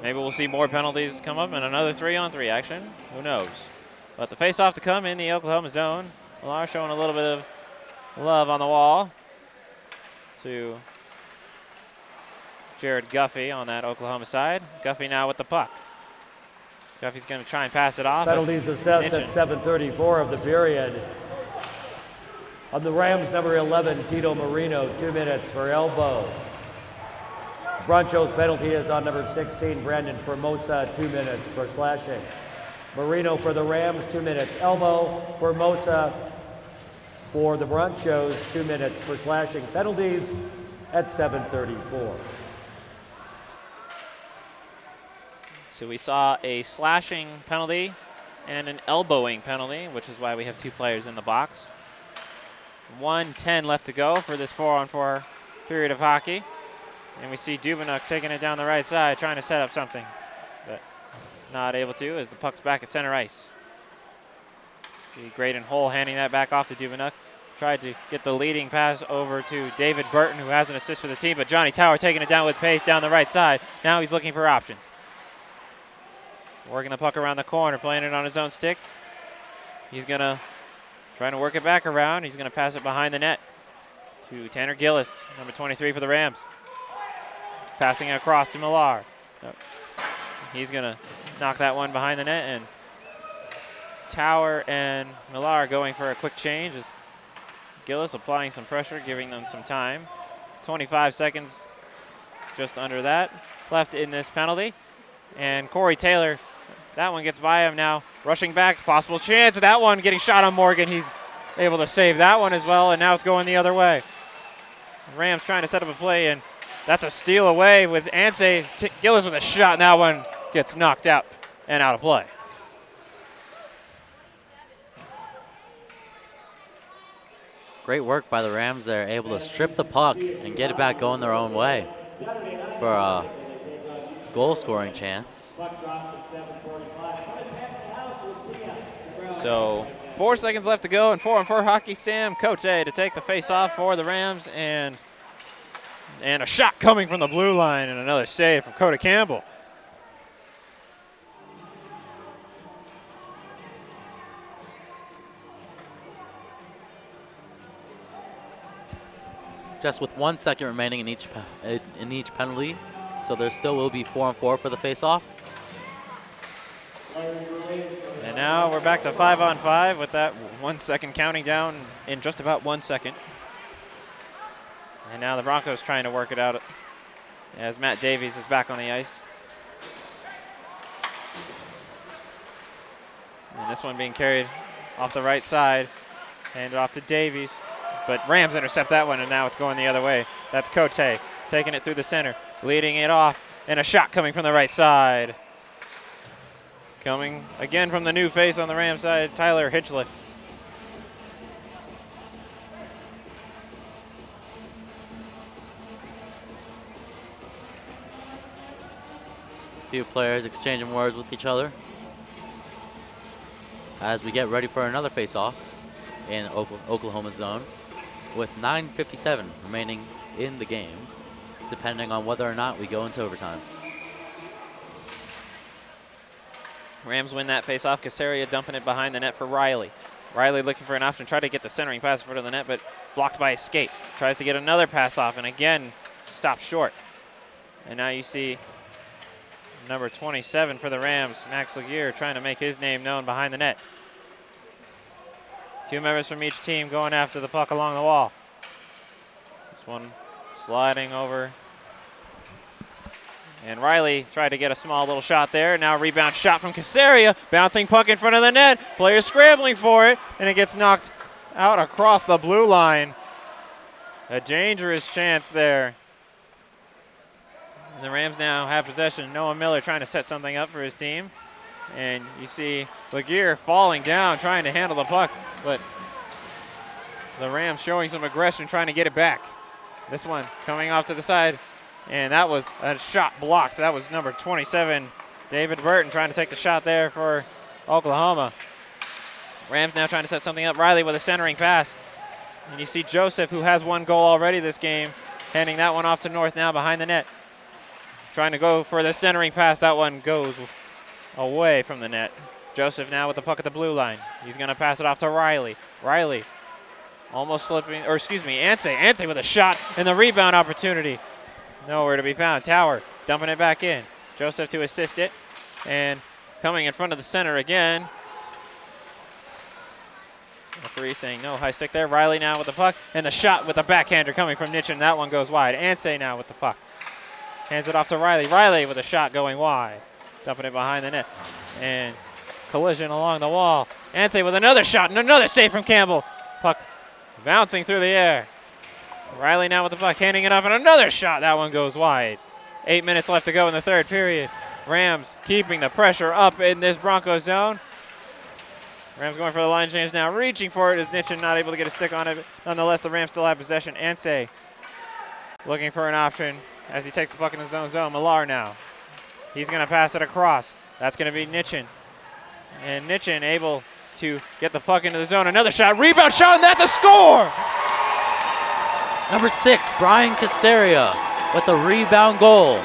Maybe we'll see more penalties come up and another 3-on-3 action. Who knows? But the face-off to come in the Oklahoma zone. Millar showing a little bit of love on the wall to Jared Guffey on that Oklahoma side. Guffey now with the puck. Guffey's going to try and pass it off.
Penalties assessed at 7:34 of the period. On the Rams, number 11, Tito Moreno, 2 minutes for elbow. Broncho's penalty is on number 16, Brandon Formosa, 2 minutes for slashing. Moreno for the Rams, 2 minutes. Elbow. Formosa for the Bronchos, 2 minutes for slashing. Penalties at 7:34.
So we saw a slashing penalty and an elbowing penalty, which is why we have 2 players in the box. 1:10 left to go for this 4-on-4 period of hockey. And we see Dubinuk taking it down the right side, trying to set up something, but not able to as the puck's back at center ice. See Graydon Hull handing that back off to Dubinuk. Tried to get the leading pass over to David Burton, who has an assist for the team, but Johnny Tower taking it down with pace down the right side. Now he's looking for options. Working the puck around the corner, playing it on his own stick. He's going to try to work it back around. He's going to pass it behind the net to Tanner Gillis, number 23 for the Rams. Passing it across to Millar. He's going to knock that one behind the net, and Tower and Millar going for a quick change as Gillis applying some pressure, giving them some time. 25 seconds, just under that, left in this penalty. And Corey Taylor, that one gets by him now. Rushing back, possible chance. That one getting shot on Morgan. He's able to save that one as well, and now it's going the other way. Rams trying to set up a play, and that's a steal away with Ansay. Gillis with a shot, and that one gets knocked out and out of play.
Great work by the Rams there, able to strip the puck and get it back going their own way for a goal-scoring chance.
So 4 seconds left to go in 4-on-4 hockey. Sam Cote to take the face-off for the Rams, and a shot coming from the blue line and another save from Coda Campbell.
Just with 1 second remaining in each penalty, so there still will be 4-on-4 for the face-off.
And now we're back to 5-on-5 with that 1 second counting down in just about 1 second. And now the Broncos trying to work it out as Matt Davies is back on the ice. And this one being carried off the right side, handed off to Davies. But Rams intercept that one, and now it's going the other way. That's Cote taking it through the center, leading it off, and a shot coming from the right side. Coming again from the new face on the Rams side, Tyler Hitchliff.
A few players exchanging words with each other as we get ready for another face-off in Oklahoma zone with 9:57 remaining in the game, depending on whether or not we go into overtime.
Rams win that face-off. Casaria dumping it behind the net for Riley. Riley looking for an option, tried to get the centering pass in front of the net, but blocked by a skate. Tries to get another pass off, and again, stopped short. And now you see number 27 for the Rams, Max Laguerre, trying to make his name known behind the net. 2 members from each team going after the puck along the wall. This one sliding over. And Riley tried to get a small little shot there. Now a rebound shot from Casaria. Bouncing puck in front of the net. Players scrambling for it, and it gets knocked out across the blue line. A dangerous chance there. And the Rams now have possession. Noah Miller trying to set something up for his team. And you see Laguerre falling down, trying to handle the puck, but the Rams showing some aggression, trying to get it back. This one coming off to the side, and that was a shot blocked. That was number 27, David Burton, trying to take the shot there for Oklahoma. Rams now trying to set something up. Riley with a centering pass. And you see Joseph, who has 1 goal already this game, handing that one off to North now behind the net. Trying to go for the centering pass. That one goes away from the net. Joseph now with the puck at the blue line. He's going to pass it off to Riley. Riley almost slipping, or excuse me, Anse with a shot and the rebound opportunity. Nowhere to be found. Tower dumping it back in. Joseph to assist it. And coming in front of the center again. Referee saying no high stick there. Riley now with the puck. And the shot with the backhander coming from Nitchin. That one goes wide. Anse now with the puck. Hands it off to Riley. Riley with a shot going wide. Dumping it behind the net. And collision along the wall. Anse with another shot and another save from Campbell. Puck bouncing through the air. Riley now with the puck, handing it off, and another shot. That one goes wide. 8 minutes left to go in the third period. Rams keeping the pressure up in this Broncos zone. Rams going for the line change now, reaching for it as Nitchin not able to get a stick on it. But nonetheless, the Rams still have possession. Anse looking for an option as he takes the puck in his own zone. Millar now. He's going to pass it across. That's going to be Nitchin. And Nitchin able to get the puck into the zone. Another shot, rebound shot, and that's a score!
Number 6, Brian Casaria with the rebound goal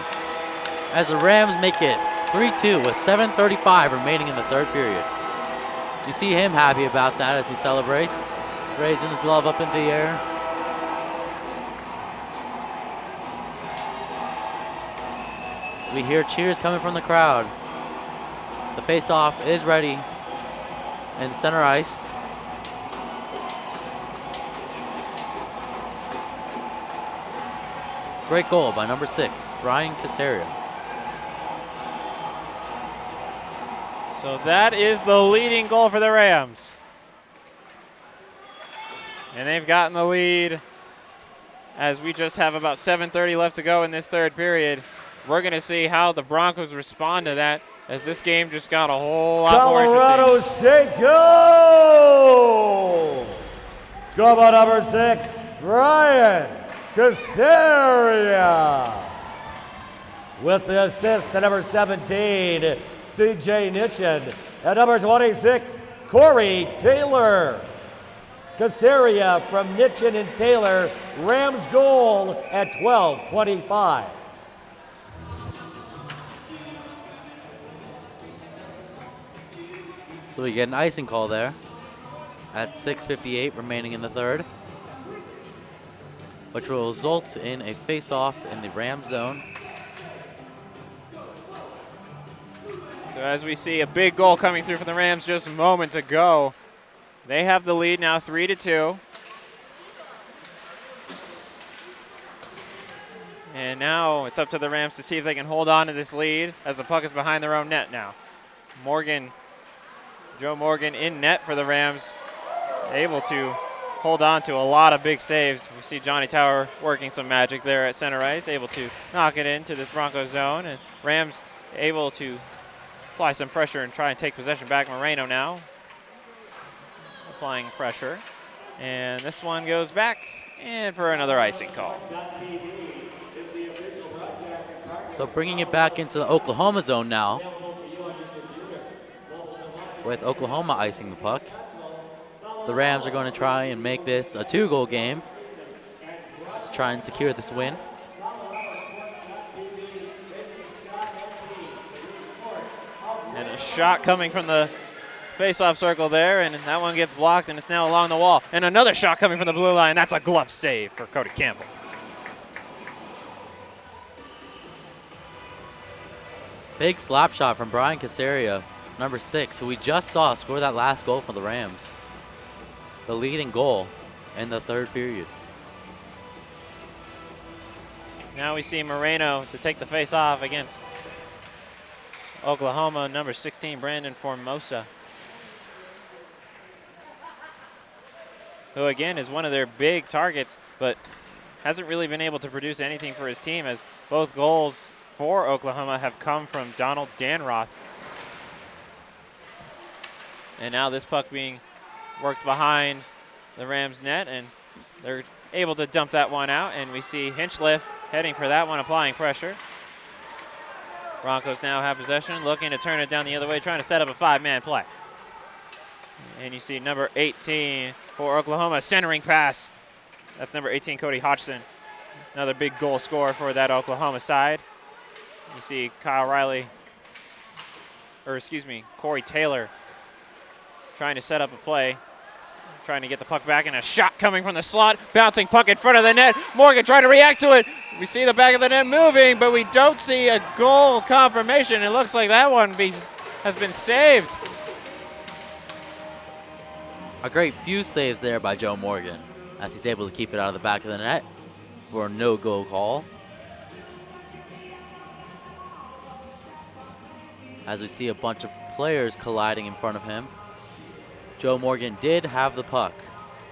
as the Rams make it 3-2 with 7:35 remaining in the third period. You see him happy about that as he celebrates, raising his glove up into the air. As we hear cheers coming from the crowd. The face-off is ready in center ice. Great goal by number 6, Brian Casaria.
So that is the leading goal for the Rams. And they've gotten the lead as we just have about 7:30 left to go in this third period. We're going to see how the Broncos respond to that as this game just got a whole lot more interesting.
Colorado State goal! Score by number 6, Brian Casaria. With the assist to number 17, C.J. Nitchin. At number 26, Corey Taylor. Casaria from Nitchin and Taylor. Rams goal at 12:25.
So we get an icing call there at 6:58 remaining in the third, which will result in a face-off in the Rams zone.
So as we see a big goal coming through from the Rams just moments ago. They have the lead now 3-2. And now it's up to the Rams to see if they can hold on to this lead as the puck is behind their own net now. Joe Morgan in net for the Rams, able to hold on to a lot of big saves. We see Johnny Tower working some magic there at center ice, able to knock it into this Broncos zone, and Rams able to apply some pressure and try and take possession back. Moreno now applying pressure, and this one goes back and for another icing call.
So bringing it back into the Oklahoma zone now, with Oklahoma icing the puck. The Rams are going to try and make this a 2-goal game to try and secure this win.
And a shot coming from the face-off circle there, and that one gets blocked, and it's now along the wall. And another shot coming from the blue line. That's a glove save for Cody Campbell.
Big slap shot from Brian Casaria, number 6, who we just saw score that last goal for the Rams. The leading goal in the third period.
Now we see Moreno to take the face off against Oklahoma, number 16, Brandon Formosa, who again is one of their big targets, but hasn't really been able to produce anything for his team, as both goals for Oklahoma have come from Donald Danroth. And now this puck being worked behind the Rams net, and they're able to dump that one out, and we see Hinchliff heading for that one, applying pressure. Broncos now have possession, looking to turn it down the other way, trying to set up a 5-man play. And you see number 18 for Oklahoma, centering pass. That's number 18, Cody Hodgson. Another big goal scorer for that Oklahoma side. You see Corey Taylor trying to set up a play, trying to get the puck back, and a shot coming from the slot, bouncing puck in front of the net. Morgan trying to react to it. We see the back of the net moving, but we don't see a goal confirmation. It looks like that one has been saved.
A great few saves there by Joe Morgan, as he's able to keep it out of the back of the net for a no-goal call. As we see a bunch of players colliding in front of him, Joe Morgan did have the puck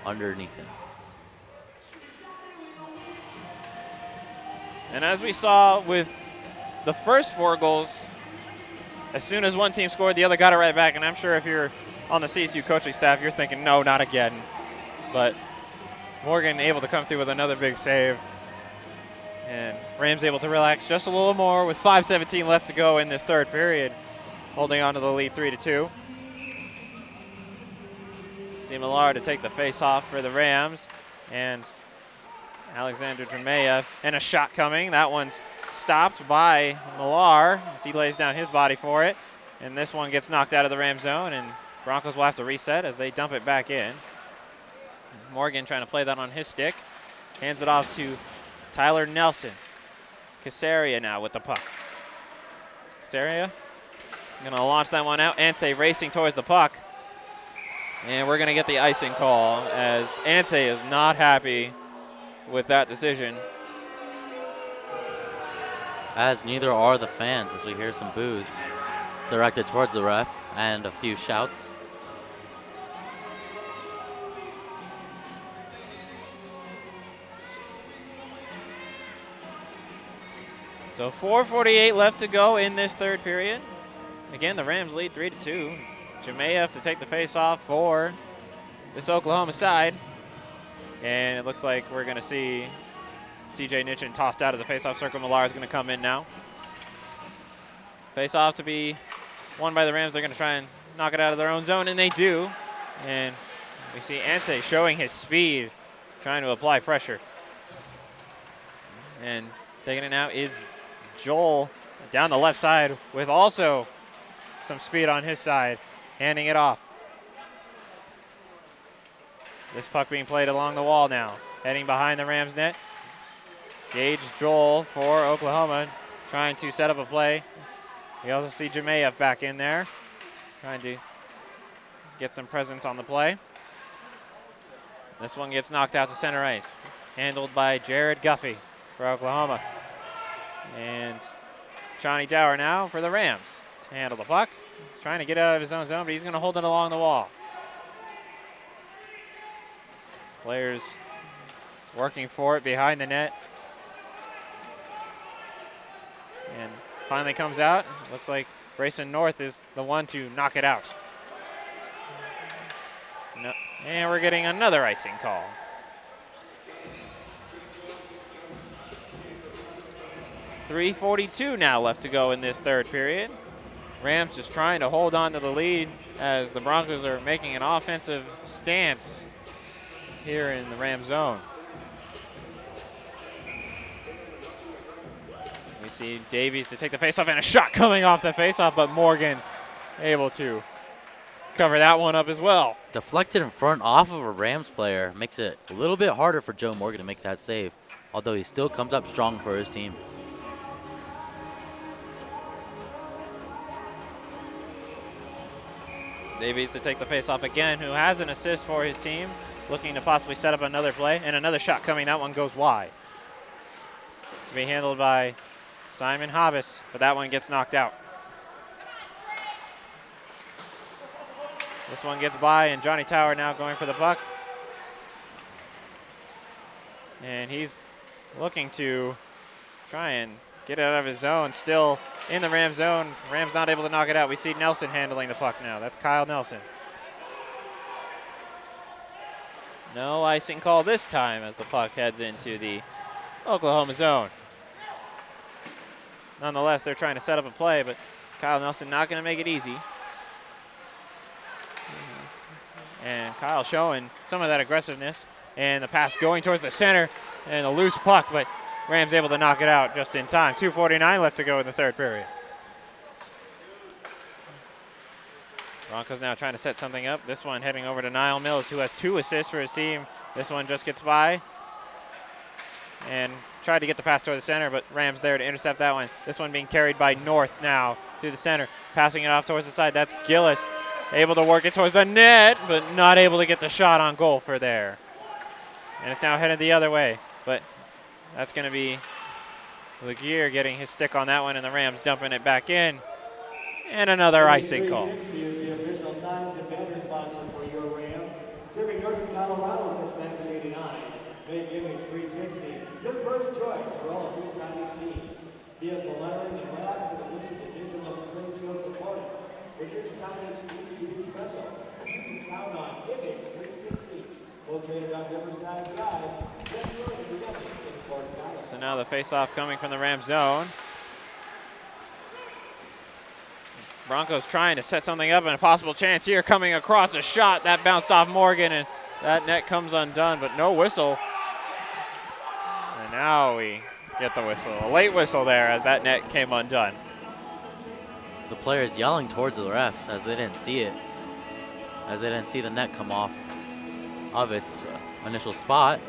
underneath him.
And as we saw with the first 4 goals, as soon as one team scored, the other got it right back. And I'm sure if you're on the CSU coaching staff, you're thinking, no, not again. But Morgan able to come through with another big save. And Rams able to relax just a little more with 5:17 left to go in this third period, holding on to the lead 3-2. See Millar to take the face-off for the Rams, and Alexander Dremeyev, and a shot coming. That one's stopped by Millar as he lays down his body for it. And this one gets knocked out of the Ram zone, and Broncos will have to reset as they dump it back in. Morgan trying to play that on his stick. Hands it off to Tyler Nelson. Casaria now with the puck. Casaria going to launch that one out. Anse racing towards the puck. And we're going to get the icing call, as Anse is not happy with that decision.
As neither are the fans, as we hear some boos directed towards the ref and a few shouts.
So 4:48 left to go in this third period. Again, the Rams lead 3-2. Jemayev to take the face-off for this Oklahoma side. And it looks like we're going to see C.J. Nitchin tossed out of the face-off circle. Millar is going to come in now. Face-off to be won by the Rams. They're going to try and knock it out of their own zone, and they do. And we see Anse showing his speed, trying to apply pressure. And taking it now is Joel down the left side with also some speed on his side, handing it off. This puck being played along the wall now, heading behind the Rams net. Gage Joel for Oklahoma, trying to set up a play. We also see Jemayev back in there, trying to get some presence on the play. This one gets knocked out to center ice, handled by Jared Guffey for Oklahoma. And Johnny Dower now for the Rams to handle the puck. Trying to get out of his own zone, but he's going to hold it along the wall. Players working for it behind the net. And finally comes out. Looks like Grayson North is the one to knock it out. No, and we're getting another icing call. .342 now left to go in this third period. Rams just trying to hold on to the lead as the Broncos are making an offensive stance here in the Ram zone. We see Davies to take the faceoff, and a shot coming off the faceoff, but Morgan able to cover that one up as well.
Deflected in front off of a Rams player makes it a little bit harder for Joe Morgan to make that save, although he still comes up strong for his team.
Davies to take the face-off again, who has an assist for his team, looking to possibly set up another play, and another shot coming. That one goes wide. To be handled by Simon Hobbs, but that one gets knocked out. This one gets by, and Johnny Tower now going for the puck. And he's looking to try and get it out of his zone. Still in the Rams zone. Rams not able to knock it out. We see Nelson handling the puck now. That's Kyle Nelson. No icing call this time as the puck heads into the Oklahoma zone. Nonetheless, they're trying to set up a play, but Kyle Nelson not going to make it easy. And Kyle showing some of that aggressiveness. And the pass going towards the center. And a loose puck, but Rams able to knock it out just in time. 2:49 left to go in the third period. Broncos now trying to set something up. This one heading over to Niall Mills, who has 2 assists for his team. This one just gets by. And tried to get the pass toward the center, but Rams there to intercept that one. This one being carried by North now through the center. Passing it off towards the side. That's Gillis. Able to work it towards the net, but not able to get the shot on goal for there. And it's now headed the other way, but that's going to be Laguerre getting his stick on that one, and the Rams dumping it back in. And another icing call.
360 is the official signs and banner sponsor for your Rams. Serving Northern Colorado since 1989. Make Image 360 your first choice for all of your signage needs. Vehicle lettering and labs in addition to digital trade show components. When your signage needs to be special, you can count on Image 360. Located on Riverside Drive, just north of the Denton in Fort Collins.
So now the face-off coming from the Rams zone. Broncos trying to set something up, and a possible chance here coming across a shot. That bounced off Morgan, and that net comes undone, but no whistle. And now we get the whistle. A late whistle there as that net came undone.
The players yelling towards the refs as they didn't see it, as they didn't see the net come off of its initial spot.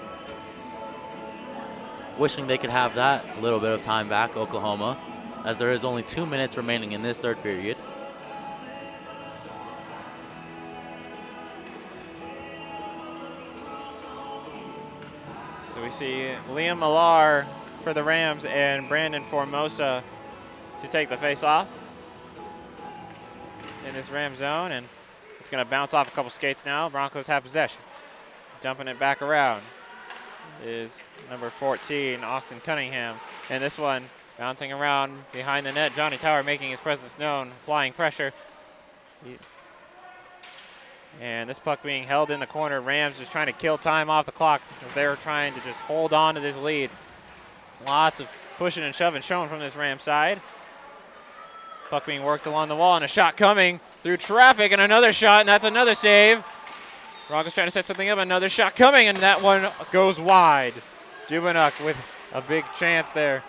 Wishing they could have that little bit of time back, Oklahoma, as there is only 2 minutes remaining in this third period.
So we see Liam Millar for the Rams and Brandon Formosa to take the face-off in this Ram zone, and it's going to bounce off a couple skates now. Broncos have possession. Dumping it back around is number 14, Austin Cunningham. And this one bouncing around behind the net. Johnny Tower making his presence known, applying pressure. And this puck being held in the corner. Rams just trying to kill time off the clock as they're trying to just hold on to this lead. Lots of pushing and shoving shown from this Ram side. Puck being worked along the wall, and a shot coming through traffic, and another shot, and that's another save. Broncos trying to set something up, another shot coming, and that one goes wide. Jubanuk with a big chance there.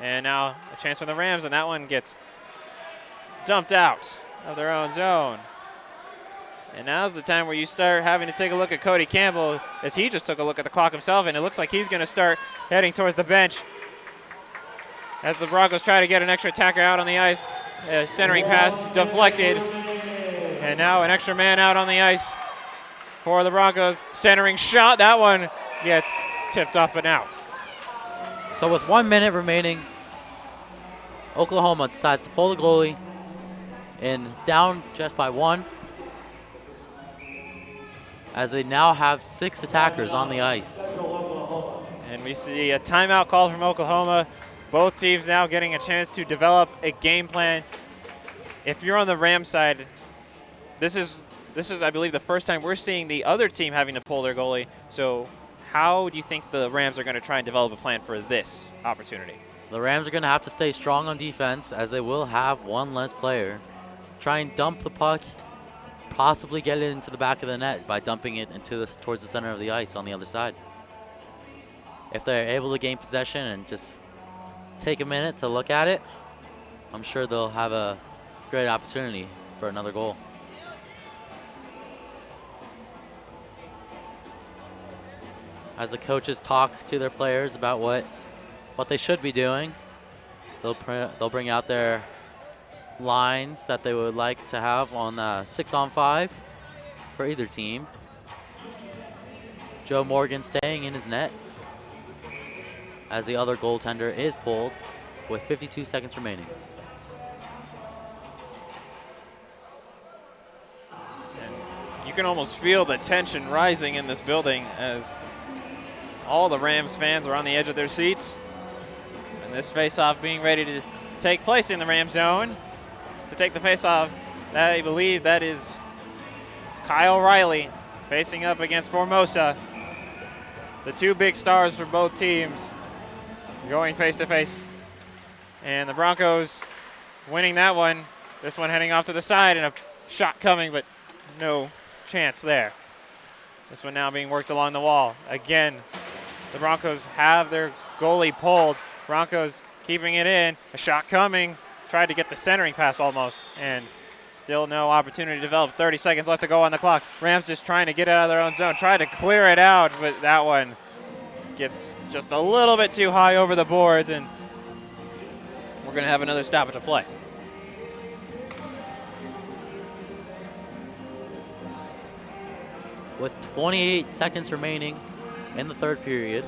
And now a chance for the Rams, and that one gets dumped out of their own zone. And now's the time where you start having to take a look at Cody Campbell, as he just took a look at the clock himself, and it looks like he's going to start heading towards the bench as the Broncos try to get an extra attacker out on the ice. Centering pass deflected, and now an extra man out on the ice for the Broncos. Centering shot, that one gets tipped up and out.
So with 1 minute remaining, Oklahoma decides to pull the goalie and down just by 1, as they now have 6 attackers on the ice.
And we see a timeout call from Oklahoma. Both teams now getting a chance to develop a game plan. If you're on the Rams side, this is I believe the first time we're seeing the other team having to pull their goalie. So how do you think the Rams are going to try and develop a plan for this opportunity?
The Rams are going to have to stay strong on defense, as they will have one less player. Try and dump the puck, possibly get it into the back of the net by dumping it towards the center of the ice on the other side. If they're able to gain possession and just take a minute to look at it, I'm sure they'll have a great opportunity for another goal. As the coaches talk to their players about what they should be doing, they'll bring out their lines that they would like to have on 6-on-5 for either team. Joe Morgan staying in his net as the other goaltender is pulled with 52 seconds remaining.
You can almost feel the tension rising in this building as all the Rams fans are on the edge of their seats. And this faceoff being ready to take place in the Ram zone. To take the faceoff, I believe that is Kyle Riley facing up against Formosa. The two big stars for both teams going face to face. And the Broncos winning that one. This one heading off to the side and a shot coming, but no chance there. This one now being worked along the wall. Again, the Broncos have their goalie pulled. Broncos keeping it in. A shot coming. Tried to get the centering pass almost, and still no opportunity to develop. 30 seconds left to go on the clock. Rams just trying to get out of their own zone. Tried to clear it out, but that one gets just a little bit too high over the boards, and we're going to have another stoppage of play.
With 28 seconds remaining in the third period.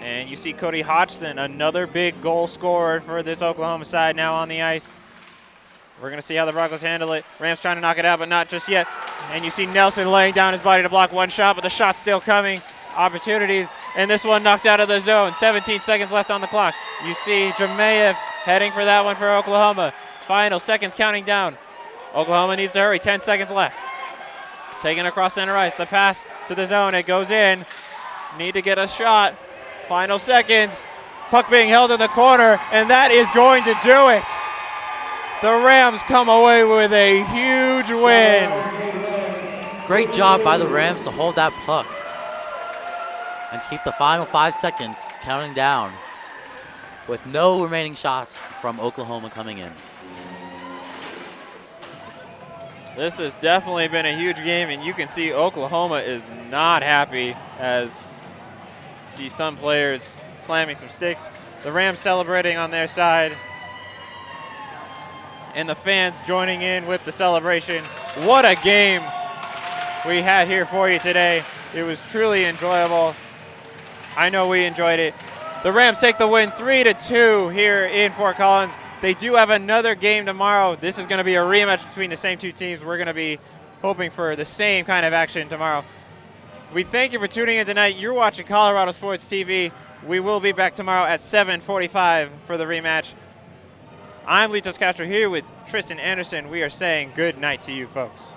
And you see Cody Hodgson, another big goal scorer for this Oklahoma side, now on the ice. We're going to see how the Broncos handle it. Rams trying to knock it out, but not just yet. And you see Nelson laying down his body to block one shot, but the shot's still coming. Opportunities, and this one knocked out of the zone. 17 seconds left on the clock. You see Jemayev heading for that one for Oklahoma. Final seconds counting down. Oklahoma needs to hurry. 10 seconds left. Taken across center ice. The pass to the zone. It goes in. Need to get a shot. Final seconds. Puck being held in the corner, and that is going to do it. The Rams come away with a huge win.
Great job by the Rams to hold that puck and keep the final 5 seconds counting down with no remaining shots from Oklahoma coming in.
This has definitely been a huge game, and you can see Oklahoma is not happy as you see some players slamming some sticks. The Rams celebrating on their side, and the fans joining in with the celebration. What a game we had here for you today. It was truly enjoyable. I know we enjoyed it. The Rams take the win 3-2 here in Fort Collins. They do have another game tomorrow. This is going to be a rematch between the same two teams. We're going to be hoping for the same kind of action tomorrow. We thank you for tuning in tonight. You're watching Colorado Sports TV. We will be back tomorrow at 7:45 for the rematch. I'm Litos Castro here with Tristan Anderson. We are saying good night to you folks.